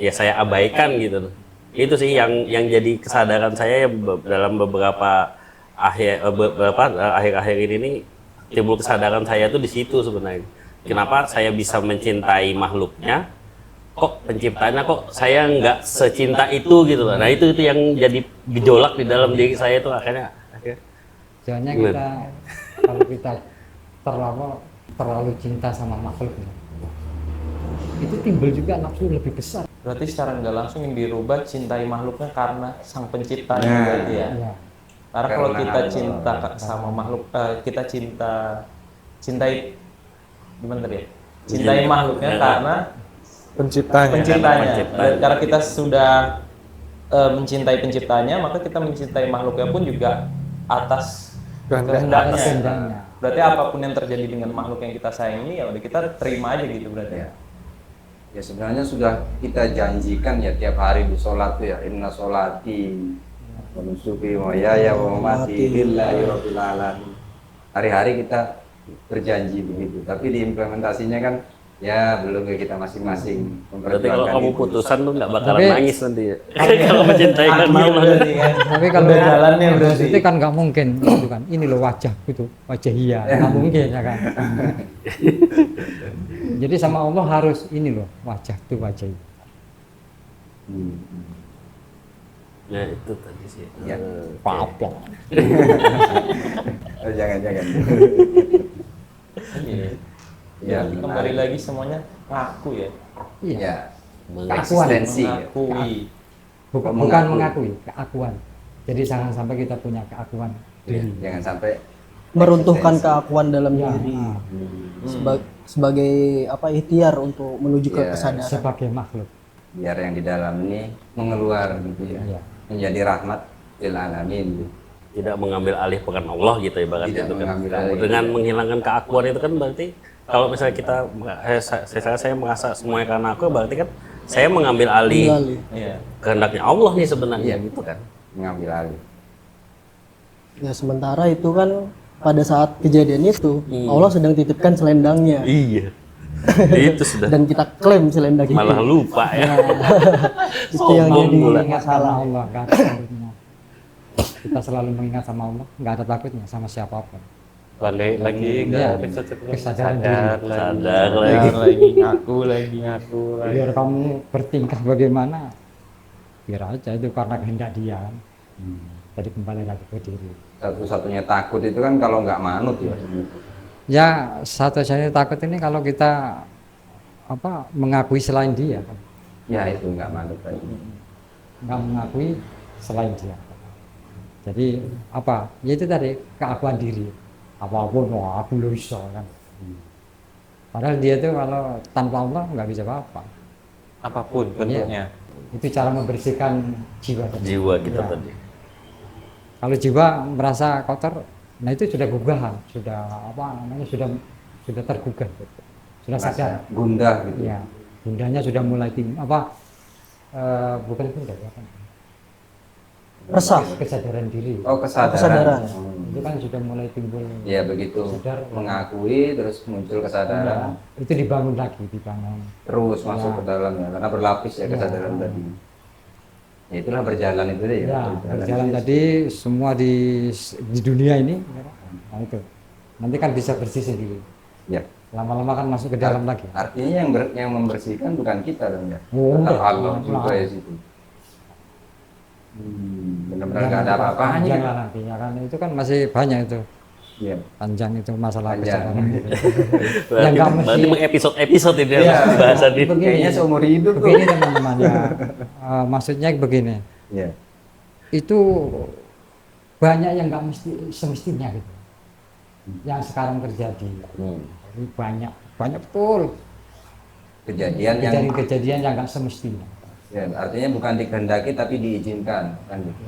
[SPEAKER 2] saya abaikan gitu loh. Itu sih yang jadi kesadaran saya dalam beberapa akhir-akhir ini nih, timbul kesadaran saya tuh di situ sebenarnya. Kenapa saya bisa mencintai makhluknya, kok penciptanya kok saya nggak secinta itu gitu loh. Nah itu yang jadi gejolak di dalam diri saya tuh akhirnya.
[SPEAKER 5] Soalnya
[SPEAKER 2] Gimana?
[SPEAKER 5] kita kalau kita terlalu cinta sama makhluknya, itu timbul juga nafsu lebih besar.
[SPEAKER 6] Berarti secara nggak langsung yang dirubah cintai makhluknya karena sang penciptanya
[SPEAKER 1] Nah.
[SPEAKER 6] berarti ya.
[SPEAKER 5] Ya,
[SPEAKER 6] Karena kalau
[SPEAKER 1] Karena
[SPEAKER 6] kita
[SPEAKER 1] Allah.
[SPEAKER 6] cinta sama makhluk, kita cintai gimana tadi ya? Cintai makhluknya
[SPEAKER 2] Ya.
[SPEAKER 6] karena
[SPEAKER 3] Penciptanya.
[SPEAKER 6] penciptanya.
[SPEAKER 2] penciptanya.
[SPEAKER 6] Karena kita sudah mencintai penciptanya, maka kita mencintai makhluknya pun juga atas kehendaknya.
[SPEAKER 5] kehendaknya.
[SPEAKER 6] Berarti apapun yang terjadi dengan makhluk yang kita sayangi, ya udah kita terima aja gitu berarti.
[SPEAKER 1] Ya. Ya sebenarnya sudah kita janjikan ya tiap hari di sholat tuh ya, inna sholati wa nusuki wa yaya wa mamati lillahi rabbil alamin. Hari-hari kita berjanji begitu, tapi diimplementasinya kan ya belum ke kita masing-masing
[SPEAKER 2] Berarti kalau
[SPEAKER 1] memperjuangkan
[SPEAKER 2] kamu
[SPEAKER 1] itu.
[SPEAKER 2] putusan tuh nggak bakalan
[SPEAKER 5] Tapi-
[SPEAKER 2] nangis nanti ya. Kalau mencintai kan
[SPEAKER 6] Mau
[SPEAKER 2] gimana?
[SPEAKER 6] berarti kan.
[SPEAKER 5] Tapi kalau
[SPEAKER 6] Udah jalannya berarti.
[SPEAKER 5] maksudnya kan nggak mungkin gitu kan. Ini loh wajah gitu, wajah iya, nggak mungkin ya kan. Jadi sama Allah harus ini loh wajah itu wajah iya.
[SPEAKER 1] Hmm.
[SPEAKER 2] Ya itu tadi sih.
[SPEAKER 1] Ya.
[SPEAKER 5] Apa?
[SPEAKER 1] Oh, jangan.
[SPEAKER 6] Iya.
[SPEAKER 1] Ya,
[SPEAKER 6] Jadi kembali lagi semuanya ngaku ya.
[SPEAKER 5] Iya.
[SPEAKER 1] Ya,
[SPEAKER 2] Mengakuan.
[SPEAKER 1] eksistensi.
[SPEAKER 6] Mengakui.
[SPEAKER 5] Bukan
[SPEAKER 1] Mengakui.
[SPEAKER 5] mengakui, keakuan. Jadi jangan sampai kita punya keakuan
[SPEAKER 1] Ya,
[SPEAKER 5] diri.
[SPEAKER 1] jangan sampai
[SPEAKER 4] Meruntuhkan
[SPEAKER 1] eksistensi.
[SPEAKER 4] keakuan dalam
[SPEAKER 5] Ya,
[SPEAKER 4] diri
[SPEAKER 1] Hmm.
[SPEAKER 4] sebagai apa ikhtiar untuk menuju ke
[SPEAKER 1] Ya,
[SPEAKER 4] kesadaran.
[SPEAKER 5] sebagai makhluk.
[SPEAKER 1] Biar yang di dalam ini mengeluar gitu ya.
[SPEAKER 5] Iya.
[SPEAKER 1] Menjadi rahmat lil alamin. Gitu.
[SPEAKER 2] Tidak mengambil alih peran Allah gitu ya bahkan
[SPEAKER 1] Tidak
[SPEAKER 2] itu kan.
[SPEAKER 1] mengambil alih.
[SPEAKER 2] Dengan menghilangkan keakuan itu kan berarti kalau misalnya kita saya merasa semuanya karena aku berarti kan saya mengambil alih
[SPEAKER 4] Kembali.
[SPEAKER 6] Iya.
[SPEAKER 2] kehendaknya Allah nih sebenarnya gitu kan.
[SPEAKER 1] Mengambil alih.
[SPEAKER 4] Ya sementara itu kan pada saat kejadian itu Allah sedang titipkan selendangnya
[SPEAKER 2] Iya. Itu sudah
[SPEAKER 4] dan kita klaim selendang itu.
[SPEAKER 2] malah lupa ya.
[SPEAKER 4] Itu yang
[SPEAKER 2] Sombong
[SPEAKER 4] jadi
[SPEAKER 2] pula.
[SPEAKER 5] Ingat sama
[SPEAKER 4] masalah.
[SPEAKER 5] Allah, nggak ada takutnya. Kita selalu mengingat sama Allah, nggak ada takutnya sama siapapun.
[SPEAKER 3] Balik lagi ke
[SPEAKER 5] Iya.
[SPEAKER 3] episode sebelumnya.
[SPEAKER 5] Kesadaran
[SPEAKER 3] Sadar
[SPEAKER 5] diri.
[SPEAKER 3] lagi.
[SPEAKER 2] Sadar lagi.
[SPEAKER 3] lagi. Ngaku lagi.
[SPEAKER 5] Biar kamu bertingkah bagaimana, biar aja itu karena kehendak dia kan. Jadi kembali lagi ke diri.
[SPEAKER 1] Satu-satunya takut itu kan kalau nggak manut ya.
[SPEAKER 5] Ya satu-satunya takut ini kalau kita mengakui selain dia, kan.
[SPEAKER 1] Ya itu nggak manut tadi.
[SPEAKER 5] Nggak mengakui selain dia. Jadi ya itu tadi keakuan diri. Apapun, wah aku lo bisa kan. Padahal dia tuh kalau tanpa Allah nggak bisa apa-apa.
[SPEAKER 3] Apapun bentuknya.
[SPEAKER 5] Itu cara membersihkan jiwa. tadi.
[SPEAKER 2] Jiwa kita
[SPEAKER 5] Ya.
[SPEAKER 2] tadi.
[SPEAKER 5] Kalau jiwa merasa kotor, nah itu sudah gugahan, sudah sudah tergugah, gitu. Sudah sadar.
[SPEAKER 1] Rasa gundah gitu.
[SPEAKER 5] Ya, bundanya sudah mulai tinggi. Bukan bunda ya kan?
[SPEAKER 4] Resah.
[SPEAKER 5] Kesadaran diri.
[SPEAKER 1] Oh, kesadaran.
[SPEAKER 4] Kesadaran.
[SPEAKER 5] Itu kan sudah mulai timbul.
[SPEAKER 1] Ya begitu.
[SPEAKER 5] Sadar.
[SPEAKER 1] Mengakui terus muncul kesadaran.
[SPEAKER 5] Ya, itu dibangun lagi, dibangun.
[SPEAKER 1] Terus masuk ke dalamnya karena berlapis ya kesadaran tadi. Ya itulah berjalan itu deh
[SPEAKER 5] Ya, berjalan tadi semua di dunia ini, nah itu. Nanti kan bisa bersih sendiri.
[SPEAKER 1] Ya.
[SPEAKER 5] Lama-lama kan masuk ke dalam lagi.
[SPEAKER 1] Artinya yang membersihkan bukan kita dong ya.
[SPEAKER 5] Oh,
[SPEAKER 1] Tetap
[SPEAKER 5] enggak.
[SPEAKER 1] Allah juga ya situ. Benar-benar nggak ada apa-apanya.
[SPEAKER 5] Panjang lah nanti, ya kan itu kan masih banyak itu.
[SPEAKER 1] Iya.
[SPEAKER 5] Panjang itu masalah
[SPEAKER 1] Panjang.
[SPEAKER 5] kesadaran.
[SPEAKER 2] Berarti,
[SPEAKER 5] nggak mesti-
[SPEAKER 2] berarti mengepisode-episode ini
[SPEAKER 1] Iya.
[SPEAKER 2] bahasan ini.
[SPEAKER 5] Begini.
[SPEAKER 1] Kayaknya seumur hidup tuh.
[SPEAKER 5] Begini teman-teman ya. Maksudnya begini,
[SPEAKER 1] Iya.
[SPEAKER 5] itu banyak yang nggak mesti semestinya gitu. Yang sekarang terjadi. Ini banyak betul
[SPEAKER 1] Kejadian yang
[SPEAKER 5] kejadian yang nggak semestinya.
[SPEAKER 1] ya, artinya bukan dikehendaki tapi diizinkan kan gitu.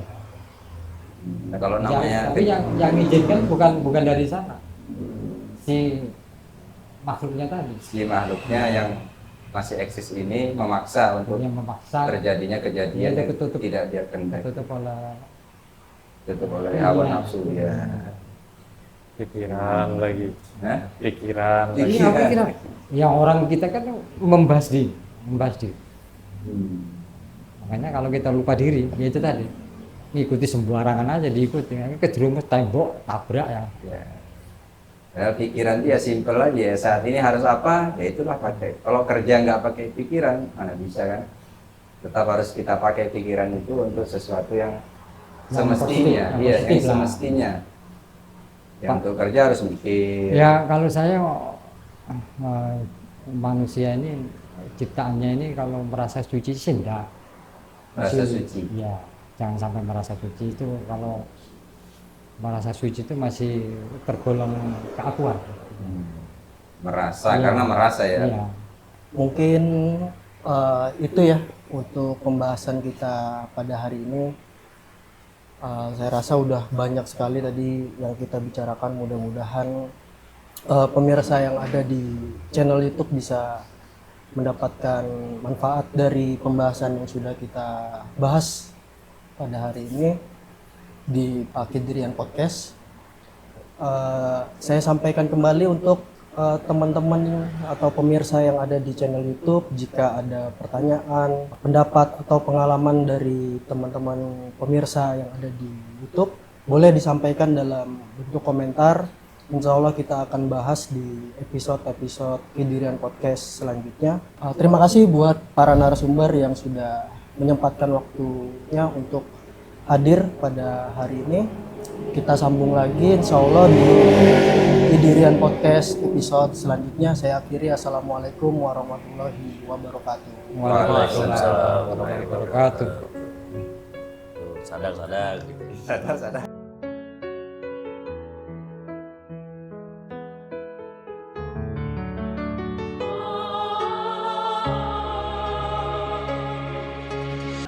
[SPEAKER 1] Nah, kalau namanya
[SPEAKER 5] Tapi yang izinkan bukan dari sana. Si makhluknya tadi
[SPEAKER 1] si makhluknya yang masih eksis ini memaksa untuk
[SPEAKER 5] yang memaksa
[SPEAKER 1] terjadinya kejadian
[SPEAKER 5] Iya,
[SPEAKER 1] yang
[SPEAKER 5] ketutup.
[SPEAKER 1] tidak dia kehendaki,
[SPEAKER 5] tutup oleh
[SPEAKER 1] tutup oleh hawa nafsu ya.
[SPEAKER 3] Pikiran lagi.
[SPEAKER 1] Hah?
[SPEAKER 3] Pikiran lagi.
[SPEAKER 1] Iya.
[SPEAKER 5] apa kira? Yang orang kita kan membahas diri. Makanya kalau kita lupa diri, ya itu tadi ngikuti sembarangan aja diikuti, kejerumus tembok tabrak ya.
[SPEAKER 1] Ya. Padahal pikiran dia simpel aja ya. Saat ini harus apa? Ya itulah pakai. Kalau kerja nggak pakai pikiran, mana bisa kan? Tetap harus kita pakai pikiran itu untuk sesuatu yang semestinya,
[SPEAKER 5] yang
[SPEAKER 1] iya, yang
[SPEAKER 5] positif lah.
[SPEAKER 1] semestinya. Yang untuk kerja harus mikir.
[SPEAKER 5] Ya kalau saya manusia ini ciptaannya ini kalau merasa suci sih enggak.
[SPEAKER 1] Merasa
[SPEAKER 5] Masih-
[SPEAKER 1] suci.
[SPEAKER 5] Ya, jangan sampai merasa suci itu kalau merasa suci itu masih tergolong keakuan.
[SPEAKER 1] Merasa
[SPEAKER 5] Iya.
[SPEAKER 1] karena merasa ya.
[SPEAKER 5] Iya.
[SPEAKER 4] Mungkin itu ya untuk pembahasan kita pada hari ini. Saya rasa udah banyak sekali tadi yang kita bicarakan. Mudah-mudahan pemirsa yang ada di channel YouTube bisa mendapatkan manfaat dari pembahasan yang sudah kita bahas pada hari ini. di Pakidrian Podcast. Saya sampaikan kembali untuk teman-teman atau pemirsa yang ada di channel YouTube, jika ada pertanyaan, pendapat atau pengalaman dari teman-teman pemirsa yang ada di YouTube, boleh disampaikan dalam bentuk komentar. Insya Allah kita akan bahas di episode-episode Kidirian Podcast selanjutnya. Terima kasih buat para narasumber yang sudah menyempatkan waktunya untuk hadir pada hari ini. Kita sambung lagi insya Allah di Kidirian Podcast episode selanjutnya. Saya akhiri. Assalamualaikum warahmatullahi wabarakatuh.
[SPEAKER 5] Waalaikumsalam warahmatullahi wabarakatuh.
[SPEAKER 2] Tuh, sadar gitu.
[SPEAKER 1] Sadar.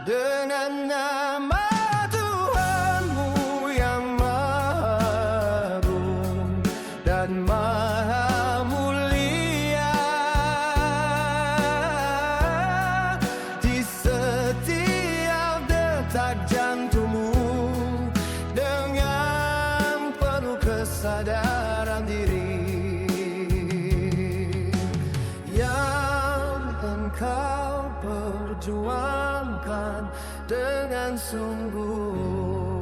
[SPEAKER 7] Dengan nama Tuhanmu yang maha agung dan maha mulia, di setiap detak jantungmu dengan penuh kesadaran diri yang engkau perjuangkan dengan sungguh.